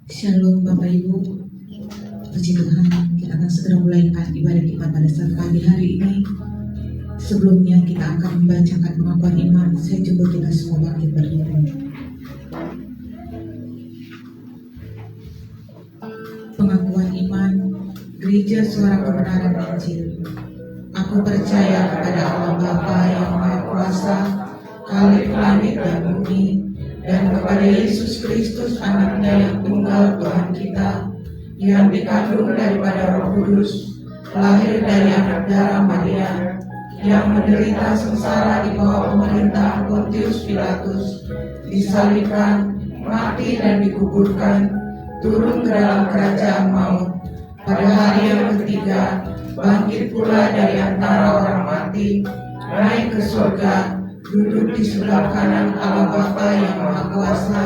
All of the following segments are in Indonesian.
Shalom Bapak Ibu, puji Tuhan, kita akan segera mulai ibadah kita pada saat pagi hari ini. Sebelumnya kita akan membacakan pengakuan iman. Saya coba kita semua bangkit berdiri. Pengakuan iman, Gereja Suara Kebenaran Injil. Aku percaya kepada Allah Bapa yang Maha Kuasa, Khalik langit dan bumi, dan kepada Yesus Kristus anaknya yang tunggal Tuhan kita, yang dikandung daripada Roh Kudus, lahir dari anak darah Maria, yang menderita sengsara di bawah pemerintahan Pontius Pilatus, disalibkan, mati dan dikuburkan, turun ke dalam kerajaan maut, pada hari yang ketiga bangkit pula dari antara orang mati, naik ke surga, duduk di sebelah kanan Allah Bapa yang Maha Kuasa,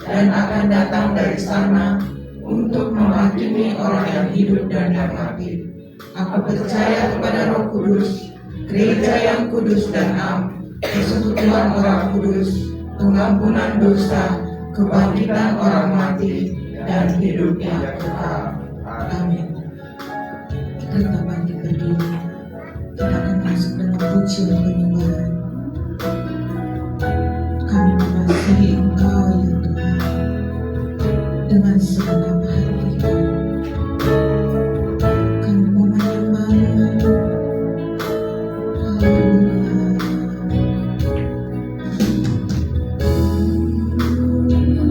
dan akan datang dari sana untuk menghakimi orang yang hidup dan yang mati. Aku percaya kepada Roh Kudus, Gereja yang kudus dan am, persekutuan orang kudus, pengampunan dosa, kebangkitan orang mati, dan hidup yang kekal. Amin. Kita tetap bangkit berdiri. Kita akan masuk dalam pujian penyembahan. Kami mengasihi Engkau ya Tuhan dengan segenap hati kami. Kami mau menyembah-Mu. Haleluya.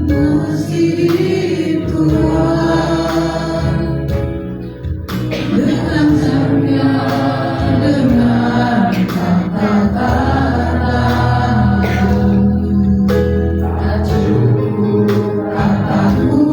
Mengasihi Tuhan dengan caranya, dengan kata-kata. Kataku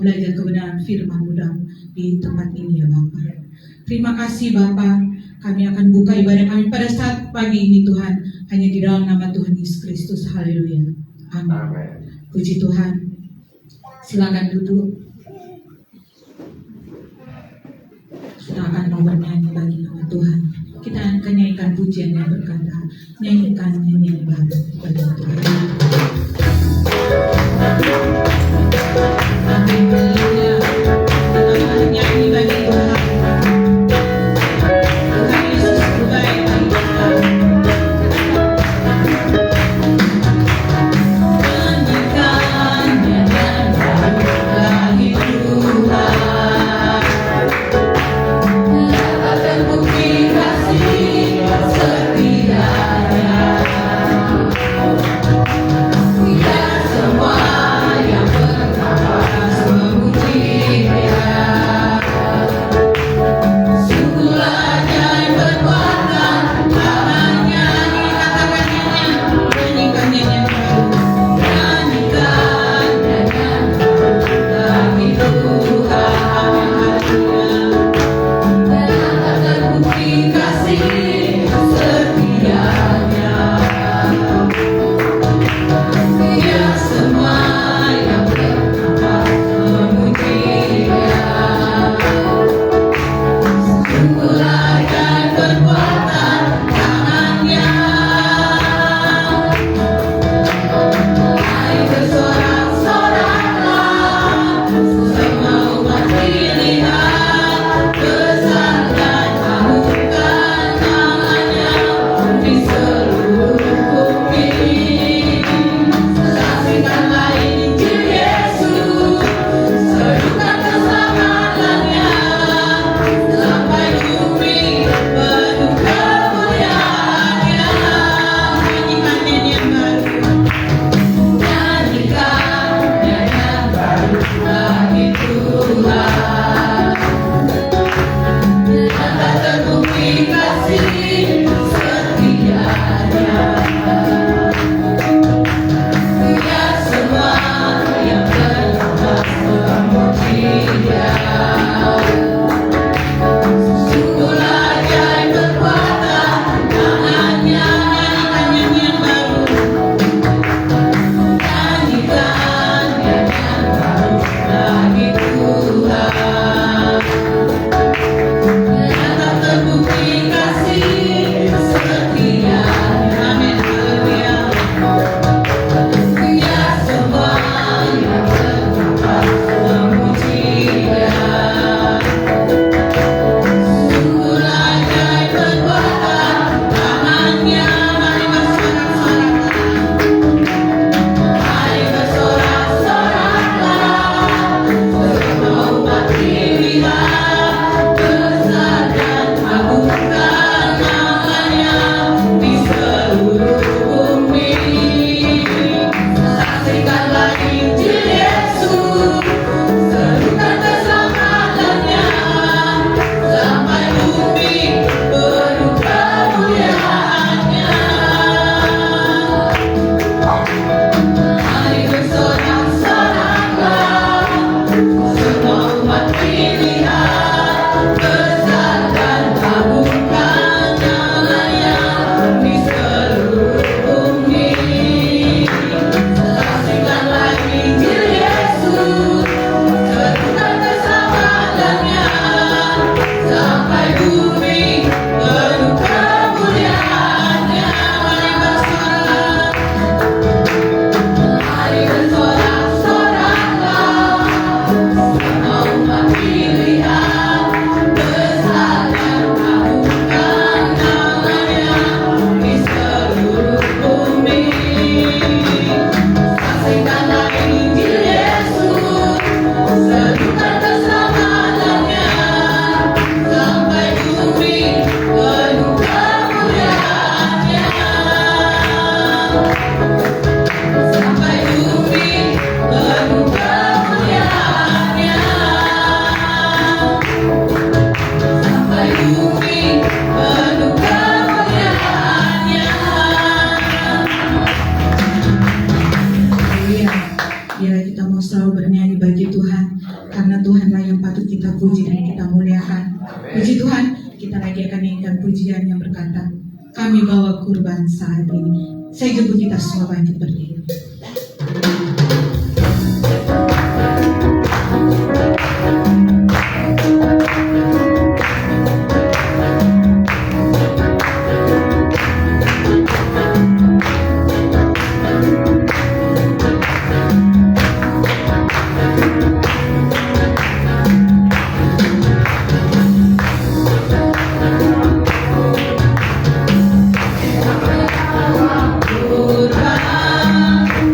belajar kebenaran firman-Mu di tempat ini ya Bapa. Terima kasih Bapa, kami akan buka ibadah kami pada saat pagi ini Tuhan, hanya di dalam nama Tuhan Yesus Kristus. Haleluya. Amin. Puji Tuhan. Silakan duduk. Kita akan mau bernyanyi bagi nama Tuhan. Kita akan nyanyikan pujian yang berkata, nyanyikan nyanyian baru bagi Tuhan. Haleluya. Kita akan nyanyi bagi Tuhan. Tuhan Yesus terbaik bagi kita. Nyanyikan nyanyian baru bagi Tuhan. Terbukti kasih setianya. bagi Tuhan, karena Tuhanlah yang patut kita puji dan kita muliakan. Puji Tuhan, kita lagi akan nyanyikan pujian yang berkata, kami bawa kurban saat ini. Saya jemput kita semua bangkit berdiri. Kurban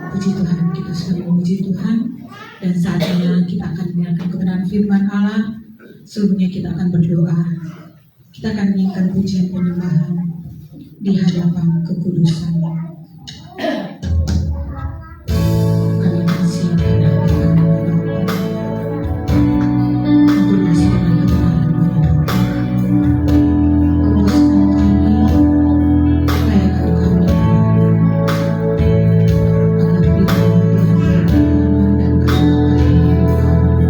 Puji Tuhan, kita sudah memuji Tuhan. Dan saatnya kita akan mendengarkan kebenaran firman Allah. Sebelumnya kita akan berdoa. Kita akan menyanyikan pujian penyembahan di hadapan kekudusan. Kami masih akan hadapan untuk masih dengan kebenaran-Mu. Kuduskan kami, layakan kami, agar firman Tuhan berkenan dan kekudusan-Mu.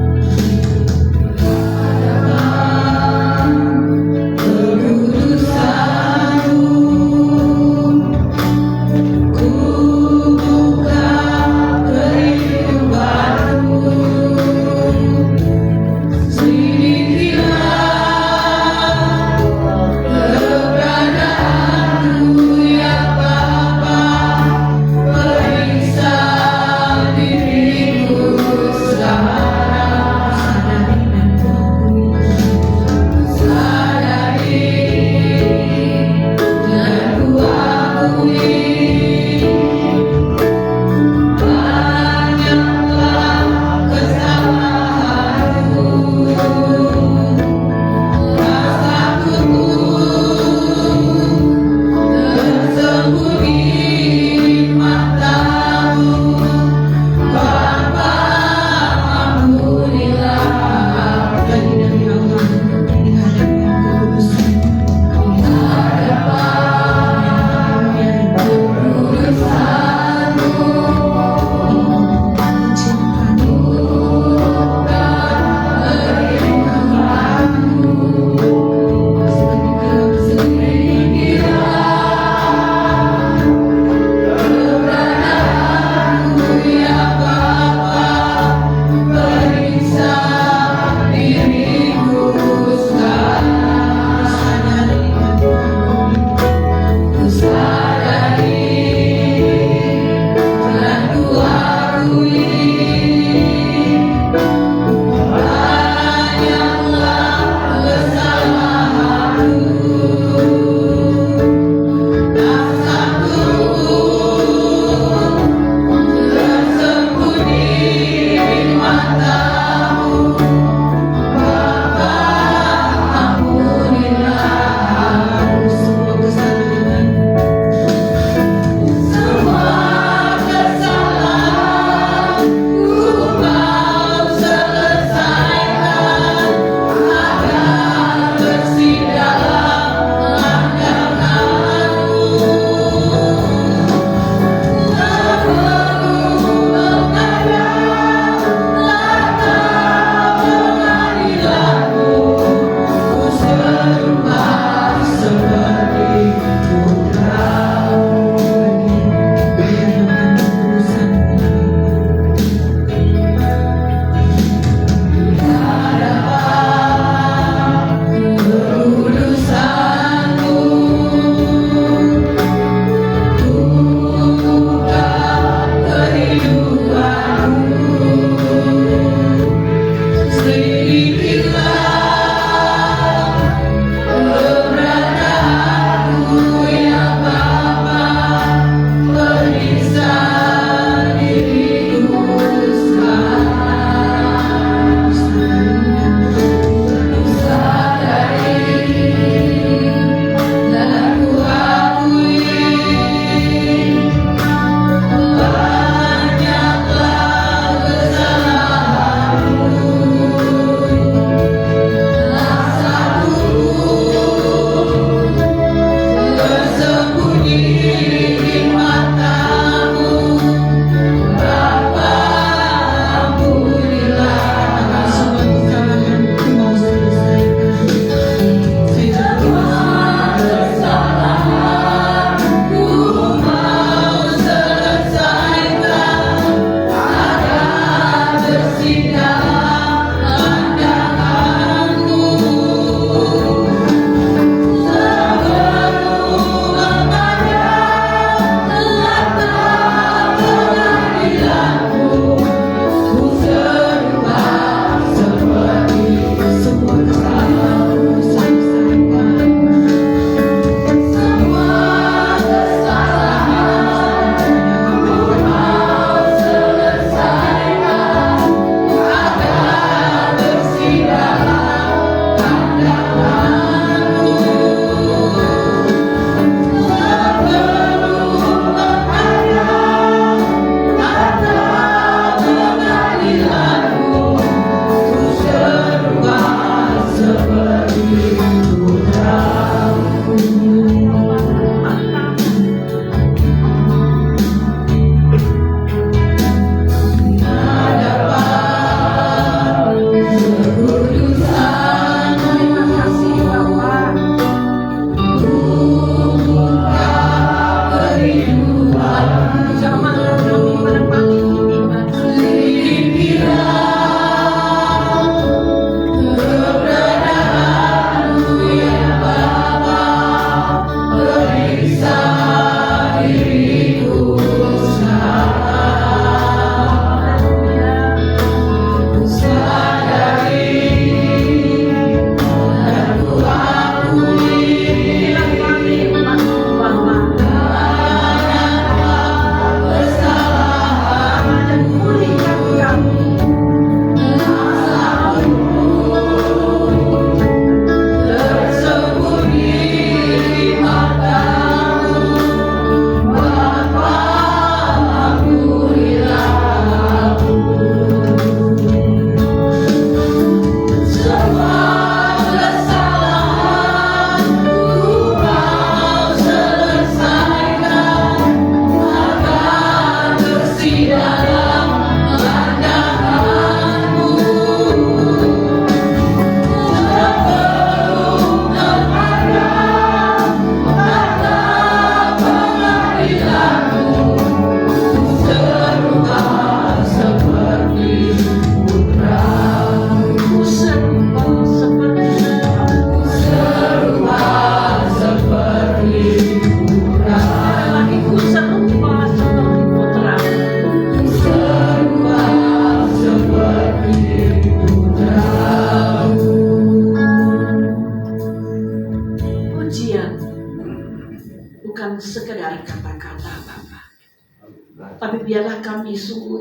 biarlah kami sungguh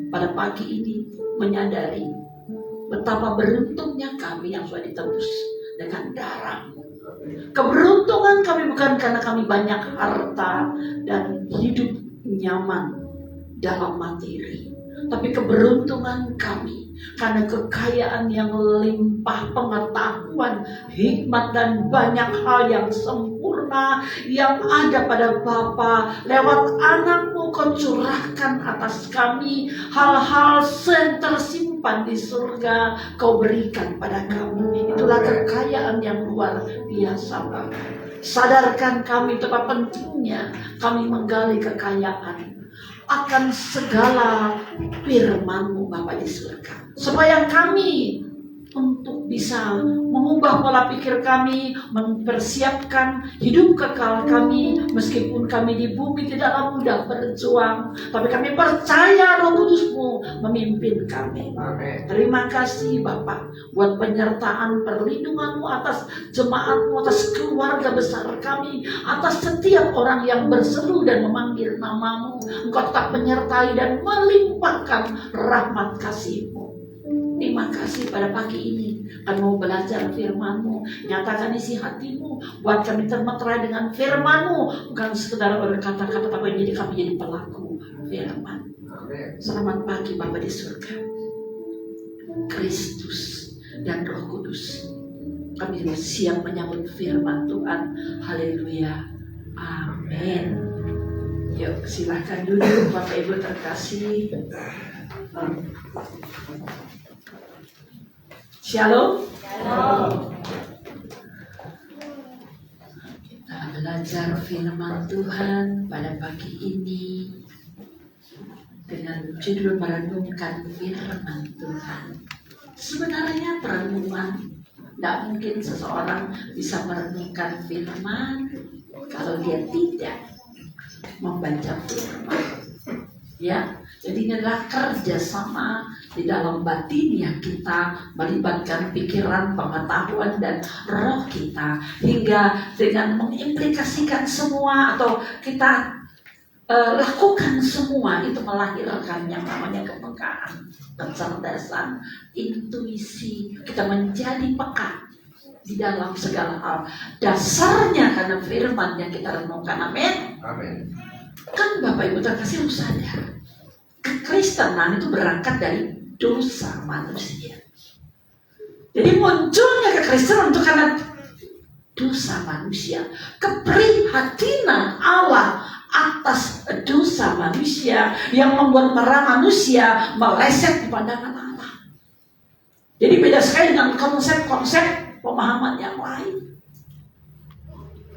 pada pagi ini menyadari betapa beruntungnya kami yang sudah ditebus dengan darah-Mu. Keberuntungan kami bukan karena kami banyak harta dan hidup nyaman dalam materi, tapi keberuntungan kami karena kekayaan yang limpah, pengetahuan, hikmat, dan banyak hal yang sempurna yang ada pada Bapa. Lewat anak-Mu Kau curahkan atas kami hal-hal yang tersimpan di surga, Kau berikan pada kami. Itulah kekayaan yang luar biasa, Bapa. Sadarkan kami betapa pentingnya kami menggali kekayaan akan segala firman-Mu Bapa di surga, supaya kami untuk bisa mengubah pola pikir kami, mempersiapkan hidup kekal kami, meskipun kami di bumi tidaklah mudah berjuang, tapi kami percaya Roh Kudus-Mu memimpin kami. Amen. Terima kasih Bapa buat penyertaan perlindungan-Mu atas jemaat-Mu, atas keluarga besar kami, atas setiap orang yang berseru dan memanggil nama-Mu. Engkau tetap menyertai dan melimpahkan rahmat kasih-Mu. Terima kasih pada pagi ini kami mau belajar firman-Mu. Nyatakan isi hati-Mu, buat kami termeterai dengan firman-Mu, bukan sekedar berkata-kata, tapi jadi kami jadi pelaku firman. Selamat pagi Bapa di surga, Kristus dan Roh Kudus. Kami siap menyambut firman Tuhan. Haleluya, amin. Yuk silahkan duduk Bapak Ibu terkasih. Shalom. Shalom. Kita belajar firman Tuhan pada pagi ini dengan judul merenungkan firman Tuhan. Sebenarnya perenungan, tidak mungkin seseorang bisa merenungkan firman kalau dia tidak membaca firman. Ya, jadi ini adalah kerjasama di dalam batinnya kita, melibatkan pikiran, pengetahuan, dan roh kita, hingga dengan mengimplikasikan semua atau kita lakukan semua itu melahirkan yang namanya kepekaan, kecerdasan, intuisi. Kita menjadi peka di dalam segala hal. Dasarnya karena firman yang kita renungkan. Amin. Amin. Kan Bapak Ibu terkasih harus sadar, kekristenan itu berangkat dari dosa manusia. Jadi munculnya kekristenan itu karena dosa manusia. Keprihatinan Allah atas dosa manusia yang membuat manusia meleset di pandangan Allah. Jadi beda sekali dengan konsep-konsep pemahaman yang lain.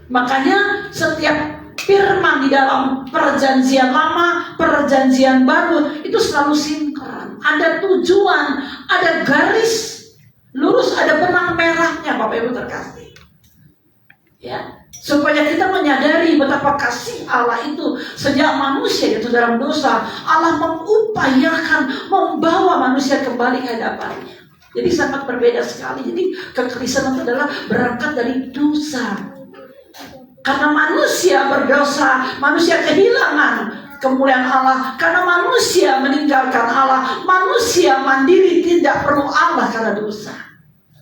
Makanya setiap firman di dalam perjanjian lama, perjanjian baru itu selalu sinkron. Ada tujuan, ada garis lurus, ada benang merahnya Bapak Ibu terkasih. Ya, supaya kita menyadari betapa kasih Allah itu sejak manusia itu dalam dosa, Allah mengupayakan membawa manusia kembali ke hadapannya. Jadi sangat berbeda sekali. Jadi kekristenan itu adalah berangkat dari dosa. Karena manusia berdosa, manusia kehilangan kemuliaan Allah. Karena manusia meninggalkan Allah, manusia mandiri, tidak perlu Allah karena dosa.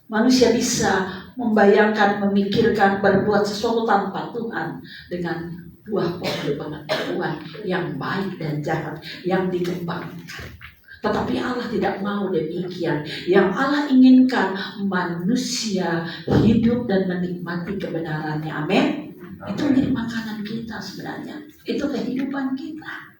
Manusia bisa membayangkan, memikirkan, berbuat sesuatu tanpa Tuhan dengan buah pohon pengetahuan yang baik dan jahat yang dikembangkan. Tetapi Allah tidak mau demikian. Yang Allah inginkan manusia hidup dan menikmati kebenarannya. Amin. Itu menjadi makanan kita sebenarnya. Itu kehidupan kita.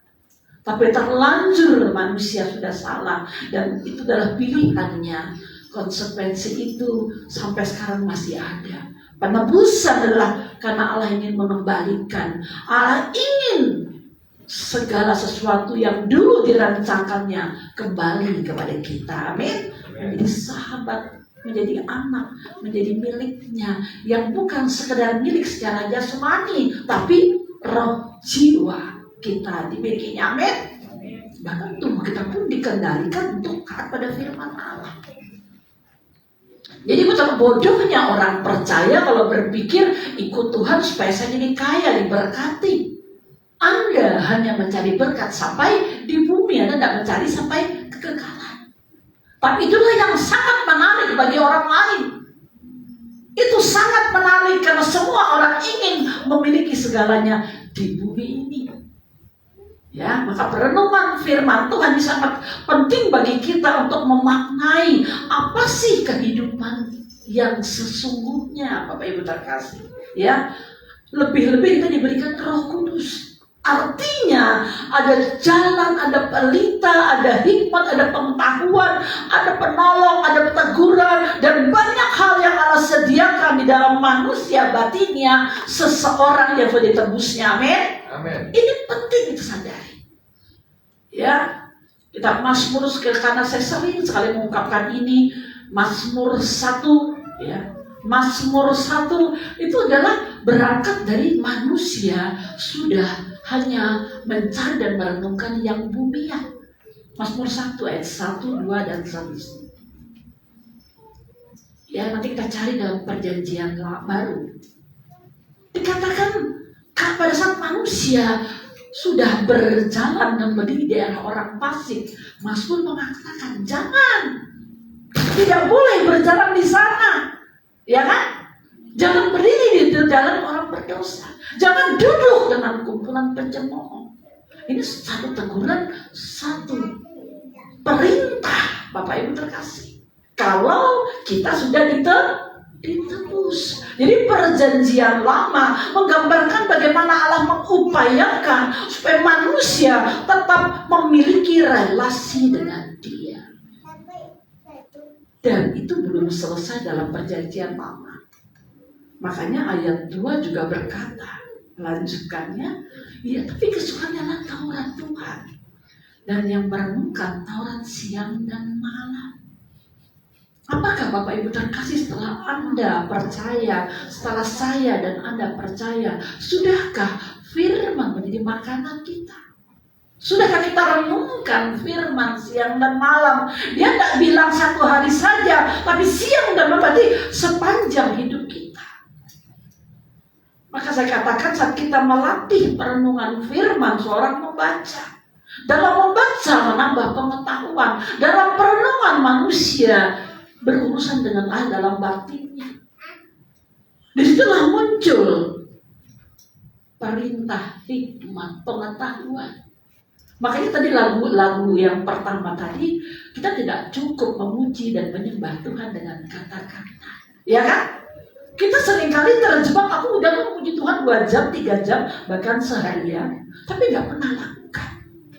Tapi terlanjur manusia sudah salah. Dan itu adalah pilihannya. Konsekuensi itu sampai sekarang masih ada. Penebusan adalah karena Allah ingin mengembalikan. Allah ingin segala sesuatu yang dulu dirancangkannya kembali kepada kita. Amin. Menjadi sahabat, menjadi anak, menjadi miliknya, yang bukan sekedar milik secara jasmani, tapi roh jiwa kita dimilikinya. Amin. Bahkan tubuh kita pun dikendalikan untuk taat pada firman Allah. Jadi betapa bodohnya orang percaya kalau berpikir ikut Tuhan supaya saya jadi kaya, diberkati. Anda hanya mencari berkat sampai di bumi, Anda tidak mencari sampai kekekalan. Tapi itulah yang sangat menarik bagi orang lain. Itu sangat menarik karena semua orang ingin memiliki segalanya di bumi ini. Ya, maka perenungan firman Tuhan ini sangat penting bagi kita untuk memaknai apa sih kehidupan yang sesungguhnya, Bapak Ibu terkasih. Ya, lebih-lebih kita diberikan Roh Kudus. Artinya ada jalan, ada pelita, ada hikmat, ada pengetahuan, ada penolong, ada teguran, dan banyak hal yang Allah sediakan di dalam manusia batinnya seseorang yang sudah ditebusnya. Amin. Amin. Ini penting itu sadari. Ya, kita Mazmur, karena saya sering sekali mengungkapkan ini, Mazmur 1, ya. Mazmur 1 itu adalah berangkat dari manusia sudah hanya mencari dan merenungkan yang bumian. Mazmur 1 ayat 1, 2, dan seterusnya. Ya, nanti kita cari dalam perjanjian baru. Dikatakan pada saat manusia sudah berjalan dan berdiri di daerah orang fasik, Mazmur mengatakan jangan, tidak boleh berjalan di sana. Ya kan? Jangan berdiri di jalan orang berdosa. Jangan duduk dengan kumpulan pencemooh. Ini satu teguran, satu perintah, Bapak Ibu terkasih. Kalau kita sudah ditebus. Jadi perjanjian lama menggambarkan bagaimana Allah mengupayakan supaya manusia tetap memiliki relasi dengan Dia. Dan itu belum selesai dalam perjanjian lama. Makanya ayat 2 juga berkata, lanjutannya, ya tapi kesukaannya adalah Taurat Tuhan. Dan yang merenungkan Taurat siang dan malam. Apakah Bapak Ibu terkasih setelah Anda percaya, setelah saya dan Anda percaya, sudahkah firman menjadi makanan kita? Sudahkah kita renungkan firman siang dan malam? Dia tidak bilang satu hari saja, tapi siang dan malam berarti sepanjang hidup kita. Maka saya katakan saat kita melatih perenungan firman, seorang membaca. Dalam membaca menambah pengetahuan. Dalam perenungan manusia berurusan dengan Allah dalam batinnya. Disitulah muncul perintah, hikmat, pengetahuan. Makanya tadi lagu yang pertama tadi, kita tidak cukup memuji dan menyembah Tuhan dengan kata-kata. Ya kan? Kita seringkali terjebak, aku udah memuji Tuhan 2 jam, 3 jam, bahkan seharian, tapi gak pernah lakukan.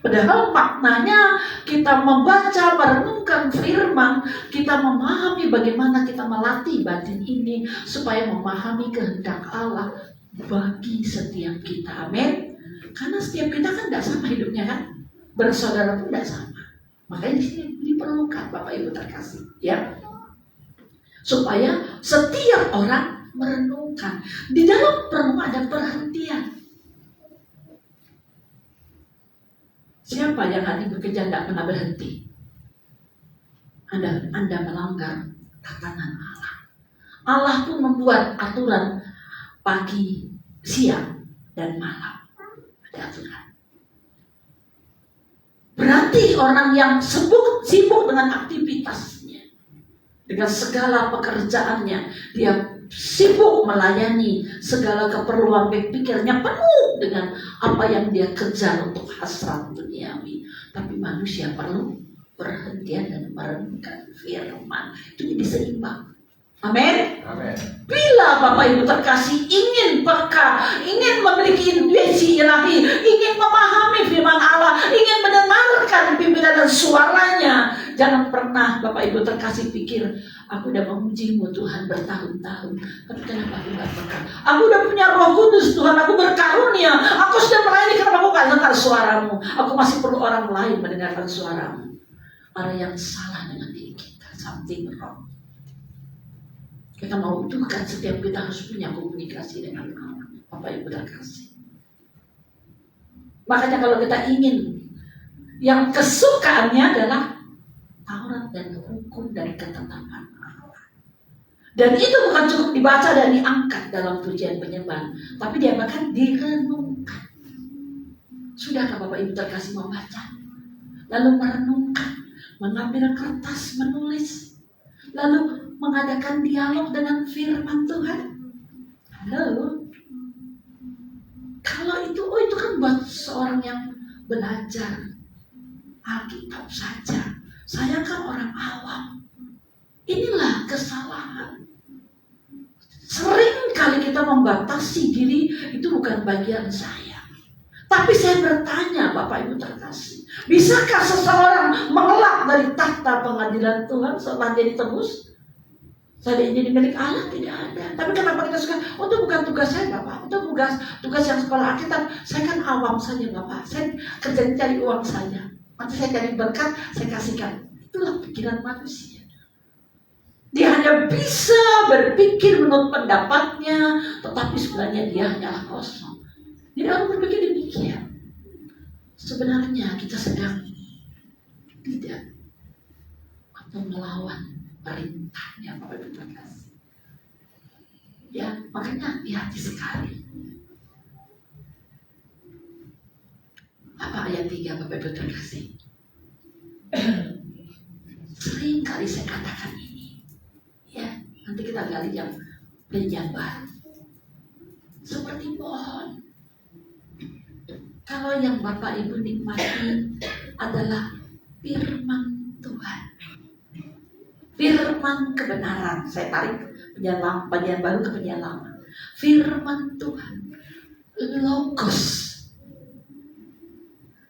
Padahal maknanya kita membaca, merenungkan firman, kita memahami bagaimana kita melatih batin ini supaya memahami kehendak Allah bagi setiap kita. Amin. Karena setiap kita kan tidak sama hidupnya kan, bersaudara pun tidak sama. Makanya di sini diperlukan Bapak Ibu terkasih, ya, supaya setiap orang merenungkan. Di dalam perenungan ada perhentian. Siapa yang hari bekerja tidak pernah berhenti? Anda melanggar tatanan Allah. Allah pun membuat aturan pagi, siang, dan malam. Ada aturan. Berarti orang yang sibuk dengan aktivitasnya, dengan segala pekerjaannya, dia sibuk melayani segala keperluan pikirnya, penuh dengan apa yang dia kejar untuk hasrat duniawi. Tapi manusia perlu perhentian dan merenungkan firman. Itu jadi seimbang. Amin. Amin. Bila Bapak Ibu terkasih ingin peka, ingin memiliki intuisi ilahi, ingin memahami firman Allah, ingin mendengarkan pimpinan dan suaranya, jangan pernah Bapak Ibu terkasih pikir, aku udah memujimu Tuhan bertahun-tahun, tapi kenapa aku gak peka? Aku udah punya Roh Kudus Tuhan, aku berkarunia, aku sudah melayani, kenapa aku gak dengar suaramu? Aku masih perlu orang lain mendengarkan suaramu. Ada yang salah dengan diri kita, something wrong. Kita mau itu kan setiap kita harus punya komunikasi dengan Allah, Bapak Ibu terkasih. Makanya kalau kita ingin yang kesukaannya adalah Taurat dan hukum dan ketetapan Allah. Dan itu bukan cukup dibaca dan diangkat dalam pujian penyembahan, tapi dia bahkan direnungkan. Sudahkah Bapak Ibu terkasih membaca? Lalu merenungkan, mengambil kertas, menulis, lalu mengadakan dialog dengan firman Tuhan. Halo? Kalau itu, itu kan buat seorang yang belajar Alkitab saja. Saya kan orang awam. Inilah kesalahan. Sering kali kita membatasi diri, itu bukan bagian saya. Tapi saya bertanya, Bapak Ibu terkasih, bisakah seseorang mengelak dari takhta pengadilan Tuhan setelah dia ditebus? Saya jadi milik Allah? Tidak ada. Tapi kenapa kita suka? Oh, itu bukan tugas saya, Bapak. Itu tugas yang sekolah Alkitab. Saya kan awam saja, Bapak. Saya kerja cari uang saja. Nanti saya cari berkat, saya kasihkan. Itulah pikiran manusia. Dia hanya bisa berpikir menurut pendapatnya, tetapi sebenarnya dia hanyalah kosong. Jadi orang berpikir demikian. Sebenarnya kita sedang tidak atau melawan perintahnya Bapak Ibu terkasih. Ya, makanya hati-hati sekali. Apa ayat 3 Bapak Ibu terkasih? Sering kali saya katakan ini. Ya, nanti kita gali yang perjanjian baru. Seperti pohon. Kalau yang Bapak Ibu nikmati adalah firman Tuhan, firman kebenaran. Saya tarik bagian baru ke bagian lama. Firman Tuhan, logos.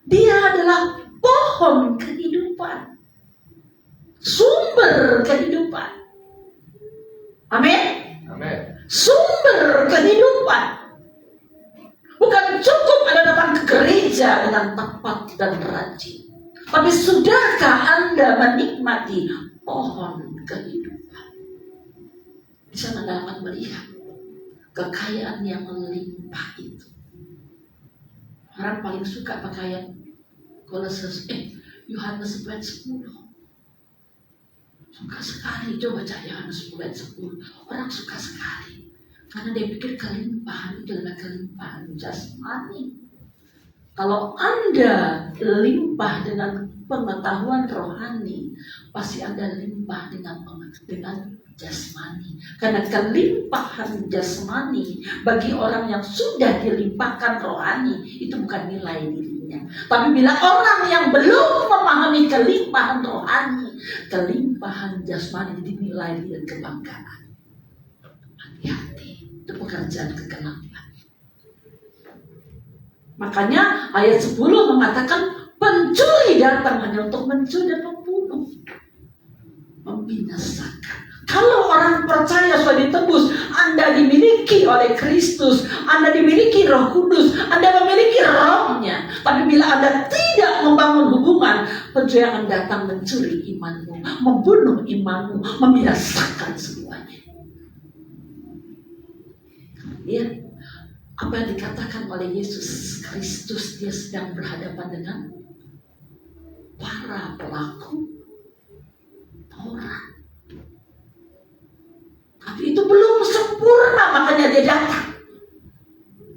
Dia adalah pohon kehidupan, sumber kehidupan. Amin. Amin. Sumber kehidupan. Bukan cukup Anda datang ke gereja dengan tepat dan rajin, tapi sudahkah Anda menikmati pohon kehidupan? Di sana Anda akan melihat kekayaan yang melimpah itu. Orang paling suka pakaian Yohanes 10. Suka sekali, coba baca Yohanes 10. Orang suka sekali. Karena dia pikir kelimpahan itu adalah kelimpahan jasmani. Kalau Anda limpah dengan pengetahuan rohani, pasti Anda limpah dengan jasmani. Karena kelimpahan jasmani bagi orang yang sudah dilimpahkan rohani itu bukan nilai dirinya. Tapi bila orang yang belum memahami kelimpahan rohani, kelimpahan jasmani dinilai dengan kebanggaan. Hati-hati, itu pekerjaan kegelapan. Makanya ayat 10 mengatakan pencuri datang hanya untuk mencuri dan membunuh, membinasakan. Kalau orang percaya sudah ditebus, Anda dimiliki oleh Kristus, Anda dimiliki Roh Kudus, Anda memiliki rohnya. Tapi bila Anda tidak membangun hubungan, pencuri akan datang mencuri imanmu, membunuh imanmu, membinasakan semuanya. Ya, apa yang dikatakan oleh Yesus Kristus, dia sedang berhadapan dengan para pelaku Taurat. Tapi itu belum sempurna, makanya dia datang.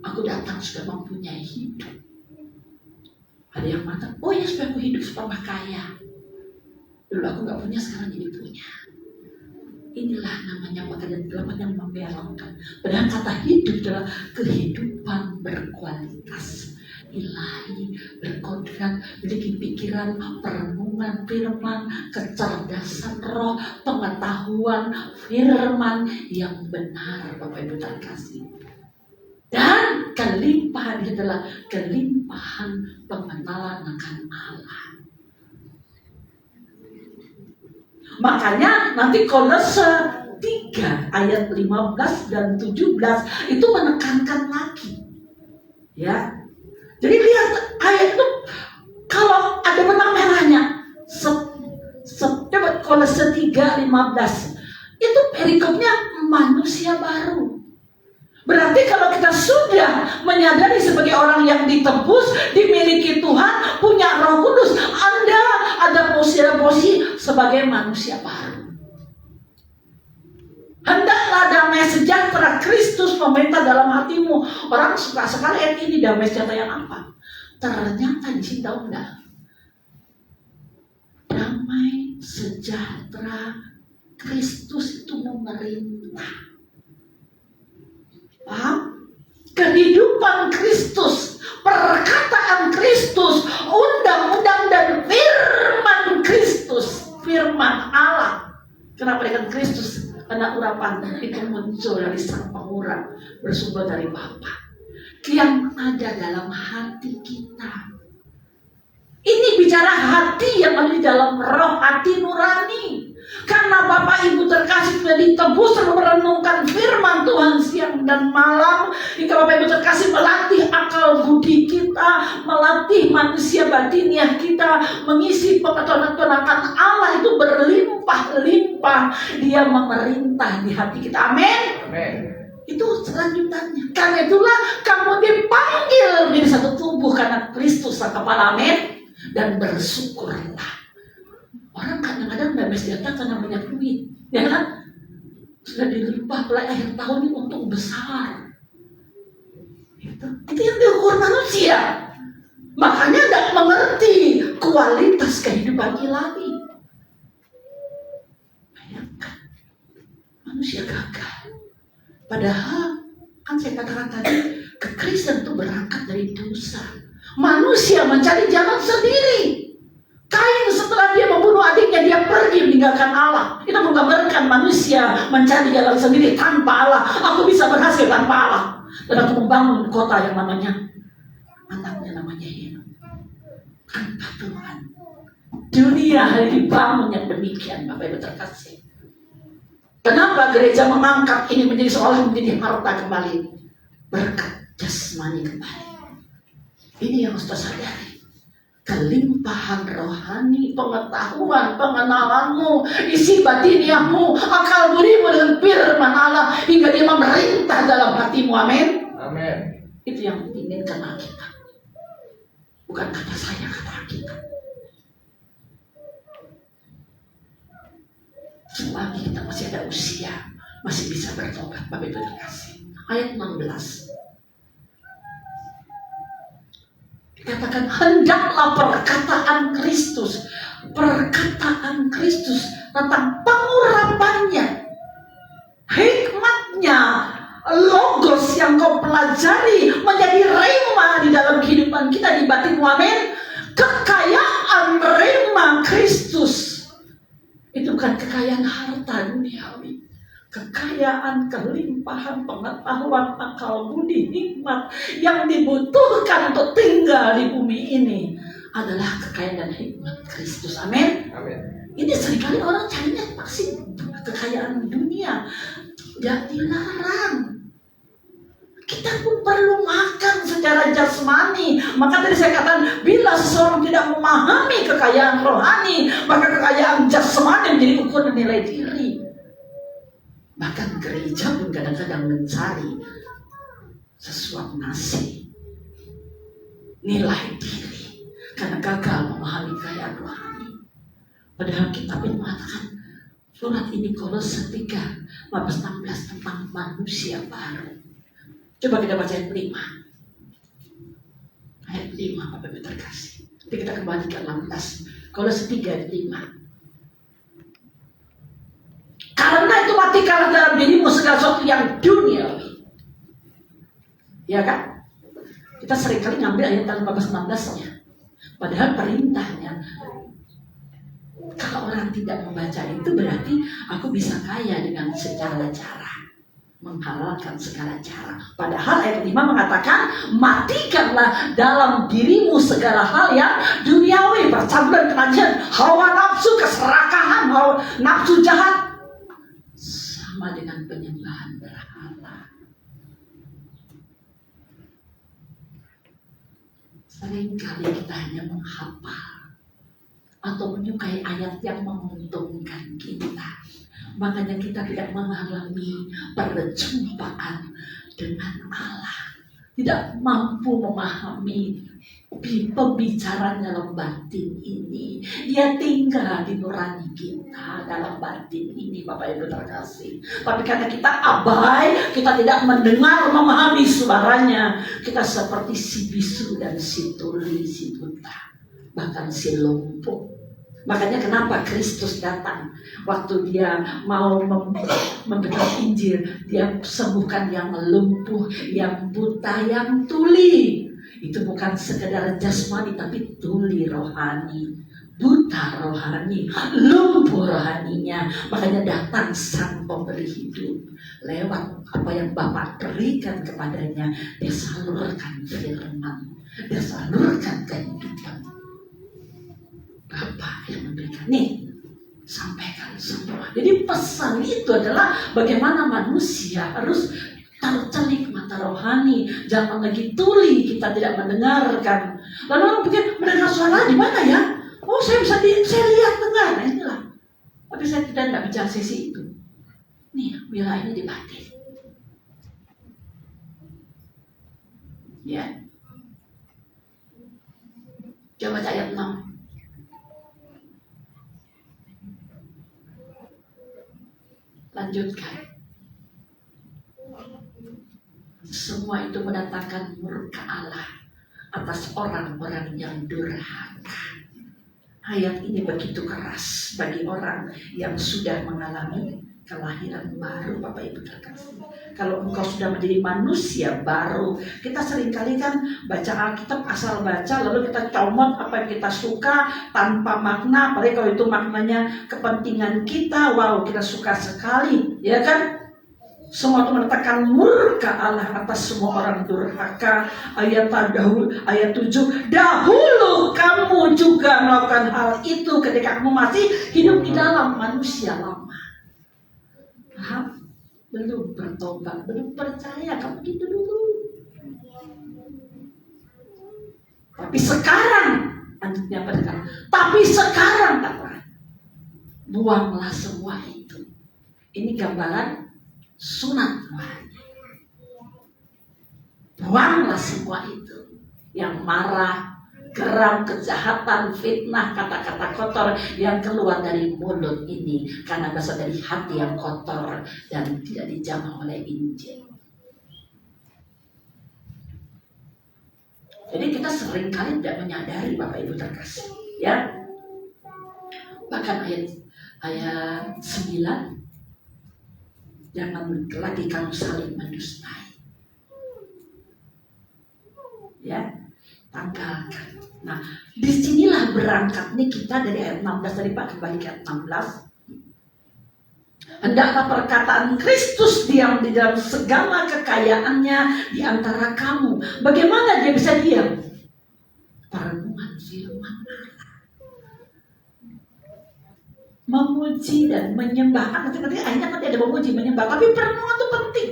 Aku datang sudah mempunyai hidup. Ada yang mengatakan, oh ya supaya aku hidup supaya kaya. Dulu aku gak punya, sekarang jadi punya. Inilah namanya pekerjaan kegelapan yang membelokkan. Padahal kata hidup adalah kehidupan berkualitas ilahi, berkodrat, memiliki pikiran, perenungan firman, kecerdasan roh, pengetahuan firman yang benar, Bapak Ibu terkasih. Dan kelimpahan adalah kelimpahan pengenalan akan Allah. Makanya nanti Kolose 3 ayat 15 dan 17 itu menekankan lagi. Ya. Jadi lihat ayat itu, kalau ada benang merahnya, coba Kolose 3:15 itu perikopnya manusia baru. Berarti kalau kita sudah menyadari sebagai orang yang ditebus, dimiliki Tuhan, punya Roh Kudus, Anda ada posisi sebagai manusia baru. Hendaklah damai sejahtera Kristus pemerintah dalam hatimu. Orang suka sekali ayat ini, damai sejahtera yang apa? Ternyata di sini tahu enggak? Damai, sejahtera, Kristus itu memerintah. Paham? Kehidupan Kristus, perkataan Kristus, undang-undang dan firman Kristus, firman Allah. Kenapa dikatakan Kristus? Karena urapan itu muncul dari Sang Pengurang, bersumber dari Bapa, yang ada dalam hati kita. Ini bicara hati yang ada di dalam roh, hati nurani. Karena Bapak Ibu terkasih sudah ditebus dan merenungkan firman Tuhan siang dan malam. Jika Bapak Ibu terkasih melatih akal budi kita, melatih manusia batiniah kita, mengisi pengetahuan akan Allah itu berlimpah-limpah. Dia memerintah di hati kita. Amin. Amin. Itu selanjutnya. Karena itulah kamu dipanggil menjadi satu tubuh karena Kristus sang kepala. Amin. Dan bersyukurlah. Orang kadang-kadang tidak bersenjata karena banyak duit, ya kan? Sudah dilimpah mulai akhir tahun ini untung besar. Itu yang diukur manusia. Makanya tidak mengerti kualitas kehidupan ilahi. Bayangkan, manusia gagal. Padahal kan saya katakan tadi, kekristenan itu berangkat dari dosa. Manusia mencari jalan sendiri. Kain setelah dia membunuh adiknya, dia pergi meninggalkan Allah. Itu menggambarkan manusia mencari jalan sendiri tanpa Allah. Aku bisa berhasil tanpa Allah. Dan aku membangun kota yang namanya, anaknya namanya Henok. Tanpa Tuhan. Dunia hari dibangun yang demikian, Bapak Ibu terkasih. Kenapa gereja mengangkat ini menjadi seolah menjadi harta kembali? Berkat jasmani kembali. Ini yang harus kita sadari. Kelimpahan rohani, pengetahuan, pengenalanmu, isi batiniahmu, akal budimu dengan firman Allah hingga dia memerintah dalam hatimu. Amin. Amin. Itu yang diinginkan Alkitab. Bukan kata saya, kata Alkitab. Selagi kita masih ada usia, masih bisa bertobat. Bapak Ibu terkasih. Ayat 16. Dikatakan hendaklah perkataan Kristus tentang pengurapannya, hikmatnya, logos yang kau pelajari menjadi rema di dalam kehidupan kita di batinmu. Amin. Kekayaan rema Kristus itu bukan kekayaan harta duniawi. Kekayaan, kelimpahan, pengetahuan, akal budi, hikmat yang dibutuhkan untuk tinggal di bumi ini adalah kekayaan dan hikmat Kristus. Amin. Amin. Ini seringkali orang carinya pasti kekayaan dunia. Tidak dilarang. Kita pun perlu makan secara jasmani. Maka tadi saya katakan, bila seseorang tidak memahami kekayaan rohani, maka kekayaan jasmani menjadi ukuran nilai diri. Bahkan gereja pun kadang-kadang mencari sesuap nasi, nilai diri, karena gagal memahami kekayaan rohani. Padahal kitab ini mengatakan, surat ini Kolose 3:15-16 tentang manusia baru. Coba kita baca ayat 5. Ayat 5, Bapak Ibu terkasih. Nanti kita kembali ke 16. Kolose 3 ayat 5. Karena itu matikanlah dalam dirimu segala sesuatu yang duniawi. Ya kan? Kita seringkali ngambil ayat 15-16-nya. Padahal perintahnya, kalau orang tidak membaca itu berarti aku bisa kaya dengan segala cara, menghalalkan segala cara. Padahal ayat 5 mengatakan, matikanlah dalam dirimu segala hal yang duniawi, percampuran kenajian, hawa nafsu, keserakahan, hawa nafsu jahat, sama dengan penyembahan berhala. Seringkali kita hanya menghafal atau menyukai ayat yang menguntungkan kita. Makanya kita tidak mengalami perjumpaan dengan Allah. Tidak mampu memahami pembicaraan dalam batin ini. Dia tinggal di nurani kita dalam batin ini, Bapak Ibu terkasih. Tapi karena kita abai, kita tidak mendengar, memahami suaranya, kita seperti si bisu dan si tuli, si buta, bahkan si lumpuh. Makanya kenapa Kristus datang waktu dia mau memberikan Injil, dia sembuhkan yang lumpuh, yang buta, yang tuli. Itu bukan sekedar jasmani, tapi tuli rohani, buta rohani, lumpuh rohaninya. Makanya datang Sang Pemberi hidup. Lewat apa yang Bapa berikan kepadanya, dia salurkan firman, dia salurkan kehidupan. Bapa yang memberikan, nih, sampaikan semua. Jadi pesan itu adalah bagaimana manusia harus tercelik mata rohani, jangan lagi tuli, kita tidak mendengarkan. Lalu orang pikir, mendengar suara di mana ya? Oh, saya lihat dengar, nah inilah. Tapi saya tidak bicara sisi itu. Nih, wilayah ini di batin. Ya. Coba ayat 6. Lanjutkan. Semua itu mendatangkan murka Allah atas orang-orang yang durhaka. Ayat ini begitu keras bagi orang yang sudah mengalami kelahiran baru, Bapak Ibu terkasih. Kalau engkau sudah menjadi manusia baru, kita seringkali kan baca Alkitab asal baca, lalu kita comot apa yang kita suka tanpa makna. Apalagi kalau itu maknanya kepentingan kita, wow, kita suka sekali, ya kan? Semua itu menetapkan murka Allah atas semua orang durhaka. Ayat 7, dahulu kamu juga melakukan hal itu ketika kamu masih hidup di dalam manusia lama. Paham? Belum bertobat, belum percaya, kamu gitu dulu. Tapi sekarang, lanjutnya pada tapi sekarang kata, buanglah semua itu. Ini gambaran sunat rohani. Buanglah semua itu, yang marah, geram, kejahatan, fitnah, kata-kata kotor yang keluar dari mulut ini, karena berasal dari hati yang kotor dan tidak dijamah oleh Injil. Jadi kita seringkali tidak menyadari, Bapak Ibu terkasih, ya. Bahkan ayat 9, jangan lagi kamu saling mendustai. Ya, tanggalkan. Nah, disinilah berangkat nih kita dari ayat 16 tadi Pak, kembali ke ayat 16. Hendaklah perkataan Kristus diam di dalam segala kekayaannya di antara kamu. Bagaimana dia bisa diam? Perenungan firman Allah, memuji dan menyembah. Nanti akhirnya ada memuji, menyembah. Tapi perenungan itu penting.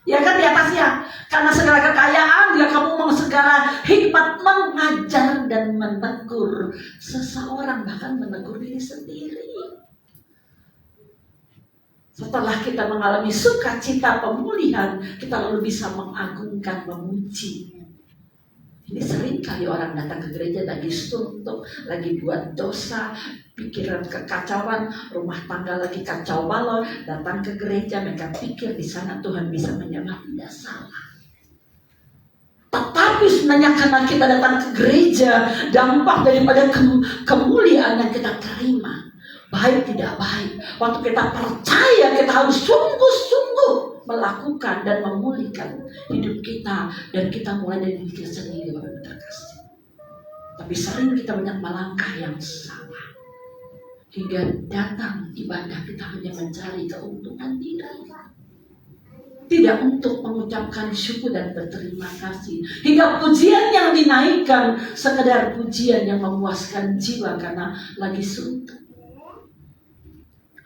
Ya kan di atasnya. Karena segala kekayaan, ya kamu mau segala hikmat mengajar dan menegur seseorang, bahkan menegur diri sendiri. Setelah kita mengalami sukacita pemulihan, kita lalu bisa mengagungkan, memuji. Ini sering kali orang datang ke gereja lagi suntuk, lagi buat dosa, pikiran kekacauan, rumah tangga lagi kacau balau, datang ke gereja, mereka pikir di sana Tuhan bisa menyembah, tidak salah. Tetapi sebenarnya karena kita datang ke gereja, dampak daripada kemuliaan yang kita terima, baik tidak baik, waktu kita percaya, kita harus sungguh-sungguh melakukan dan memulihkan hidup kita, dan kita mulai dari diri kita sendiri, Bapak terkasih. Tapi sering kita banyak melangkah yang salah, hingga datang ibadah kita hanya mencari keuntungan diri, tidak untuk mengucapkan syukur dan berterima kasih. Hingga pujian yang dinaikkan sekedar pujian yang memuaskan jiwa karena lagi suntuk.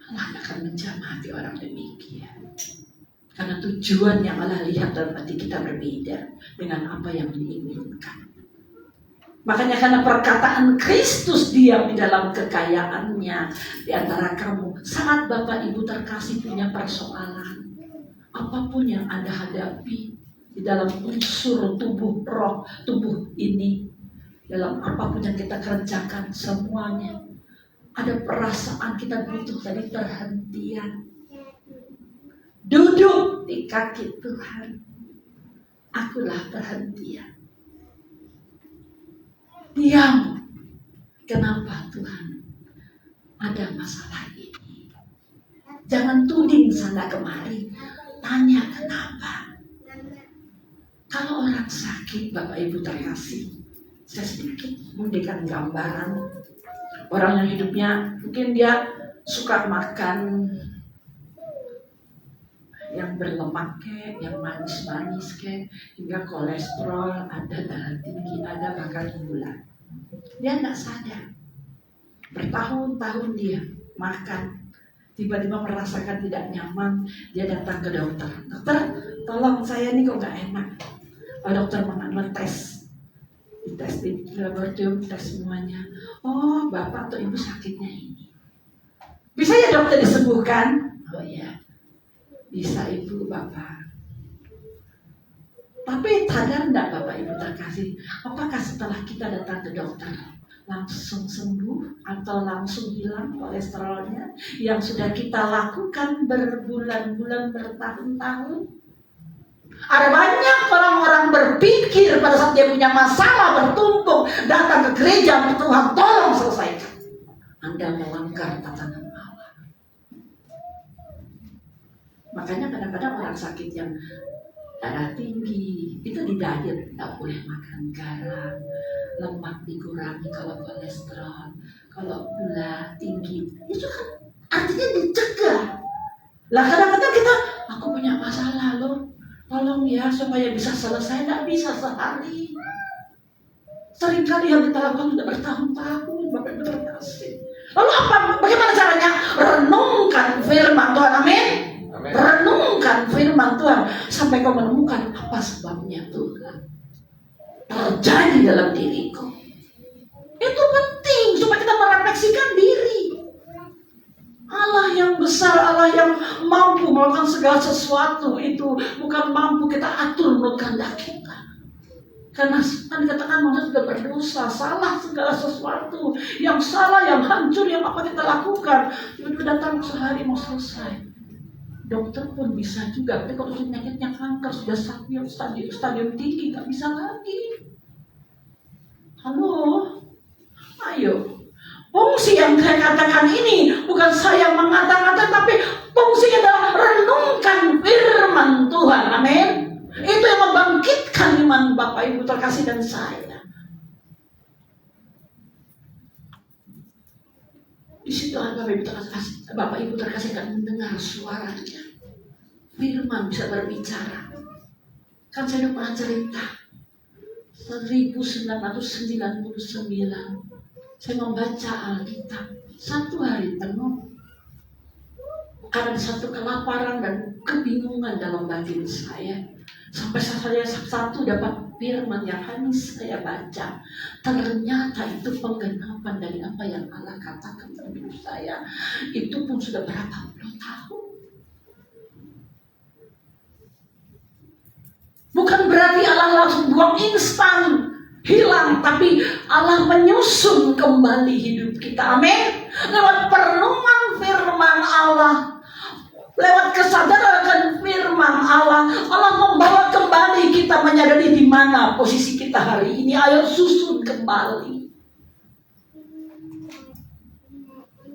Allah akan menjamah hati orang demikian. Karena tujuan yang Allah lihat dalam hati kita berbeda dengan apa yang diinginkan. Makanya karena perkataan Kristus diam di dalam kekayaannya di antara kamu. Saat Bapak Ibu terkasih punya persoalan, apapun yang Anda hadapi di dalam unsur tubuh roh, tubuh ini, Dalam apapun yang kita kerjakan semuanya, ada perasaan kita butuh tadi perhentian. Duduk di kaki Tuhan. Akulah perhentian. Diam. Kenapa Tuhan ada masalah ini? Jangan tuding sana kemari. Tanya kenapa. Kalau orang sakit, Bapak Ibu terkasih, saya sedikit memberikan gambaran. Orang yang hidupnya mungkin dia suka makan yang berlemak kek, yang manis-manis kek, hingga kolesterol ada, darah tinggi ada, bahkan gula. Dia nggak sadar. Bertahun-tahun dia makan, tiba-tiba merasakan tidak nyaman, dia datang ke dokter. Dokter, tolong saya nih kok nggak enak. Dokter tes, dites di laboratorium, tes semuanya. Oh, bapak atau ibu sakitnya ini. Bisa ya dokter disembuhkan? Oh iya, bisa ibu bapak. Tapi sadar enggak Bapak Ibu terkasih, apakah setelah kita datang ke dokter langsung sembuh atau langsung hilang kolesterolnya yang sudah kita lakukan berbulan-bulan, bertahun-tahun? Ada banyak orang-orang berpikir pada saat dia punya masalah bertumpuk, datang ke gereja, Tuhan tolong selesaikan. Anda melanggar tatanan Allah. Makanya kadang-kadang orang sakit yang darah tinggi itu di diet, tidak boleh makan garam, lemak dikurangi kalau kolesterol, kalau gula tinggi, itu kan artinya dicegah. Lah kadang-kadang kita, aku punya masalah loh, tolong ya supaya bisa selesai, tidak bisa sehari. Seringkali yang kita lakukan sudah bertahun-tahun, Bapak Ibu terkasih. Lalu apa? Bagaimana caranya? Renungkan firman Tuhan, amin. Amin. Renungkan firman Tuhan sampai kau menemukan apa sebabnya Tuhan terjadi dalam diriku. Itu penting supaya kita merefleksikan diri. Allah yang besar, Allah yang mampu melakukan segala sesuatu itu bukan mampu kita atur menurut kehendak kita. Karena kan dikatakan manusia sudah berdosa, salah segala sesuatu, yang salah, yang hancur, yang apa kita lakukan. Tiba-tiba datang sehari mau selesai. Dokter pun bisa juga, tapi kalau penyakitnya kanker sudah stadium tinggi, nggak bisa lagi. Halo, ayo. Fungsi yang saya katakan ini bukan saya mengata-ngata, tapi fungsinya adalah renungkan firman Tuhan, amin. Itu yang membangkitkan iman Bapak Ibu terkasih dan saya. Di situ Bapak Ibu terkasih akan mendengar suaranya. Firman bisa berbicara. Kan saya pernah cerita 1999 saya membaca Alkitab 1 hari penuh karena satu kelaparan dan kebingungan dalam batin saya. Sampai saya satu dapat firman yang harus saya baca. Ternyata itu penggenapan dari apa yang Allah katakan dalam hidup saya. Itu pun sudah berapa puluh tahun. Bukan berarti Allah langsung buang instan hilang, tapi Allah menyusun kembali hidup kita. Amin. Lewat perenungan firman Allah, lewat kesadaran akan firman Allah, Allah membawa kembali kita menyadari di mana posisi kita hari ini. Ayo susun kembali.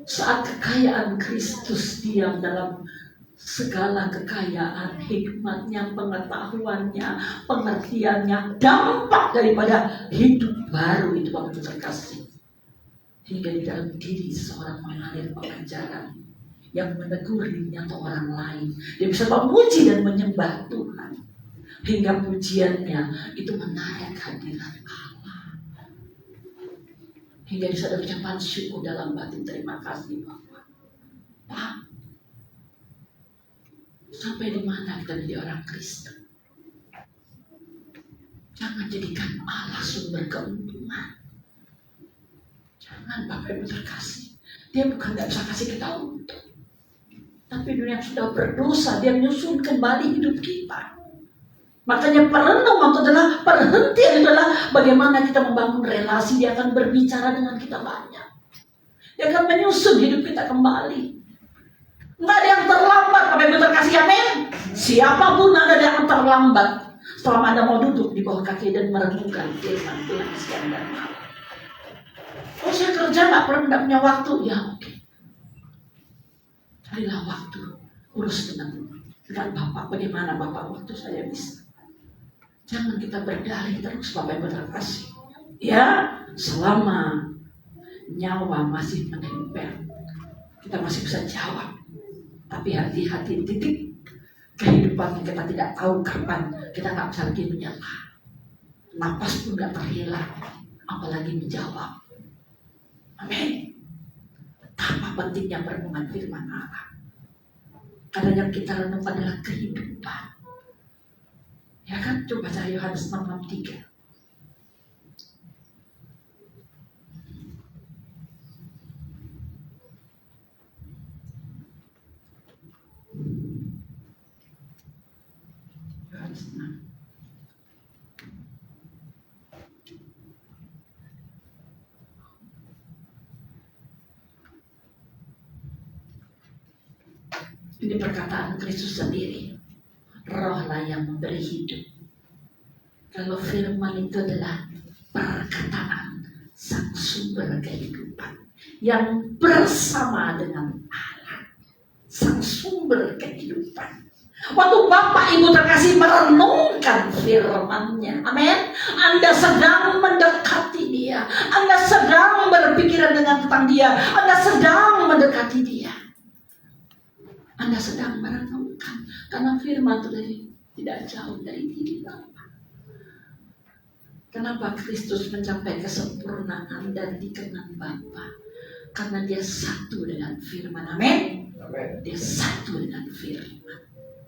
Saat kekayaan Kristus diam dalam segala kekayaan, hikmatnya, pengetahuannya, pengertiannya, dampak daripada hidup baru itu Bapak Ibu terkasih. Hingga di dalam diri seorang mengalir pengajaran yang menegur dirinya atau orang lain. Dia bisa memuji dan menyembah Tuhan. Hingga pujiannya itu menarik hadirat Allah. Hingga bisa ada ucapan syukur dalam batin, terima kasih Bapak. Pak, sampai di mana kita menjadi orang Kristen? Jangan jadikan Allah sumber keuntungan. Jangan Bapak Ibu terkasih. Dia bukan gak bisa kasih kita untung, tapi dunia yang sudah berdosa, dia menyusun kembali hidup kita. Makanya perenungan itu adalah perhentian, itu adalah bagaimana kita membangun relasi. Dia akan berbicara dengan kita banyak. Dia akan menyusun hidup kita kembali. Nggak ada yang terlambat, Bapak Ibu terkasih, amin. Siapapun ada yang terlambat selama Anda mau duduk di bawah kaki dan merenungkan firman Tuhan siang dan malam. Oh, saya kerja nggak punya waktu, ya oke. Carilah waktu, urus dengan Bapak. Bagaimana Bapak waktu saya bisa? Jangan kita berdalih terus, Bapak Ibu terkasih. Ya, selama nyawa masih menempel, kita masih bisa jawab. Tapi hati-hati, titik kehidupan yang kita tidak tahu kapan, kita nggak bisa lagi menyela. Napas pun nggak terhela, apalagi menjawab. Amin. Betapa pentingnya perenungan firman Allah. Karena yang kita renungkan adalah kehidupan. Ya kan, coba baca Yohanes 6:3. Yohanes 6. Ini perkataan Kristus sendiri. Rohlah yang memberi hidup. Kalau firman itu adalah perkataan sang sumber kehidupan yang bersama dengan Allah, sang sumber kehidupan. Waktu Bapak Ibu terkasih merenungkan firman-Nya, amin, Anda sedang mendekati Dia, Anda sedang berpikiran tentang Dia, Anda sedang mendekati Dia, Anda sedang merenungkan, karena firman itu tidak jauh dari diri Bapa. Kenapa Kristus mencapai kesempurnaan dan dikenal Bapa? Karena Dia satu dengan firman, amin. Dia satu dengan firman.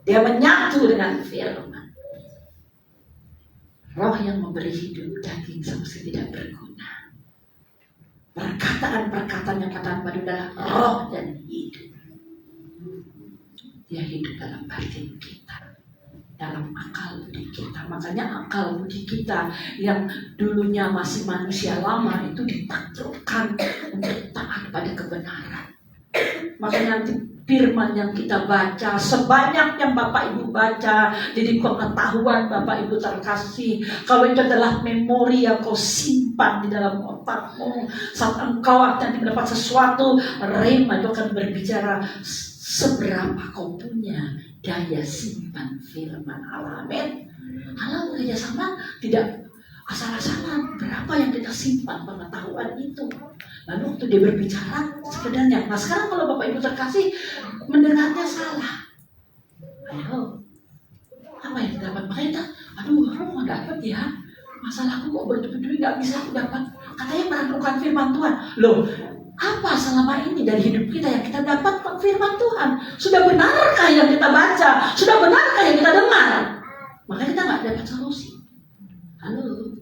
Dia menyatu dengan firman. Roh yang memberi hidup, daging sama sekali tidak berguna. Perkataan-perkataan yang katakan pada adalah roh dan hidup. Dia hidup dalam batin kita, dalam akal budi kita. Makanya akal budi kita yang dulunya masih manusia lama itu ditaklukkan untuk taat pada kebenaran. Makanya nanti firman yang kita baca, sebanyak yang Bapak Ibu baca, jadi pengetahuan Bapak Ibu terkasih, kalau itu adalah memori yang kau simpan di dalam otakmu, saat engkau akan mendapat sesuatu, rema itu akan berbicara seberapa kau punya daya simpan firman Allah. Amin. Allah bekerja sama tidak asal-asalan. Berapa yang kita simpan pengetahuan itu. Lalu waktu dia berbicara sebenarnya. Nah sekarang kalau Bapak Ibu terkasih mendengarnya salah. Ayo, apa yang kita dapat? Makanya kita, aduh, aku nggak dapat ya. Masalahku kok bertubi-tubi nggak bisa aku dapat. Katanya merenungkan firman Tuhan. Loh, apa selama ini dari hidup kita yang kita dapat firman Tuhan? Sudah benarkah yang kita baca? Sudah benarkah yang kita dengar? Makanya kita nggak dapat solusi. Halo.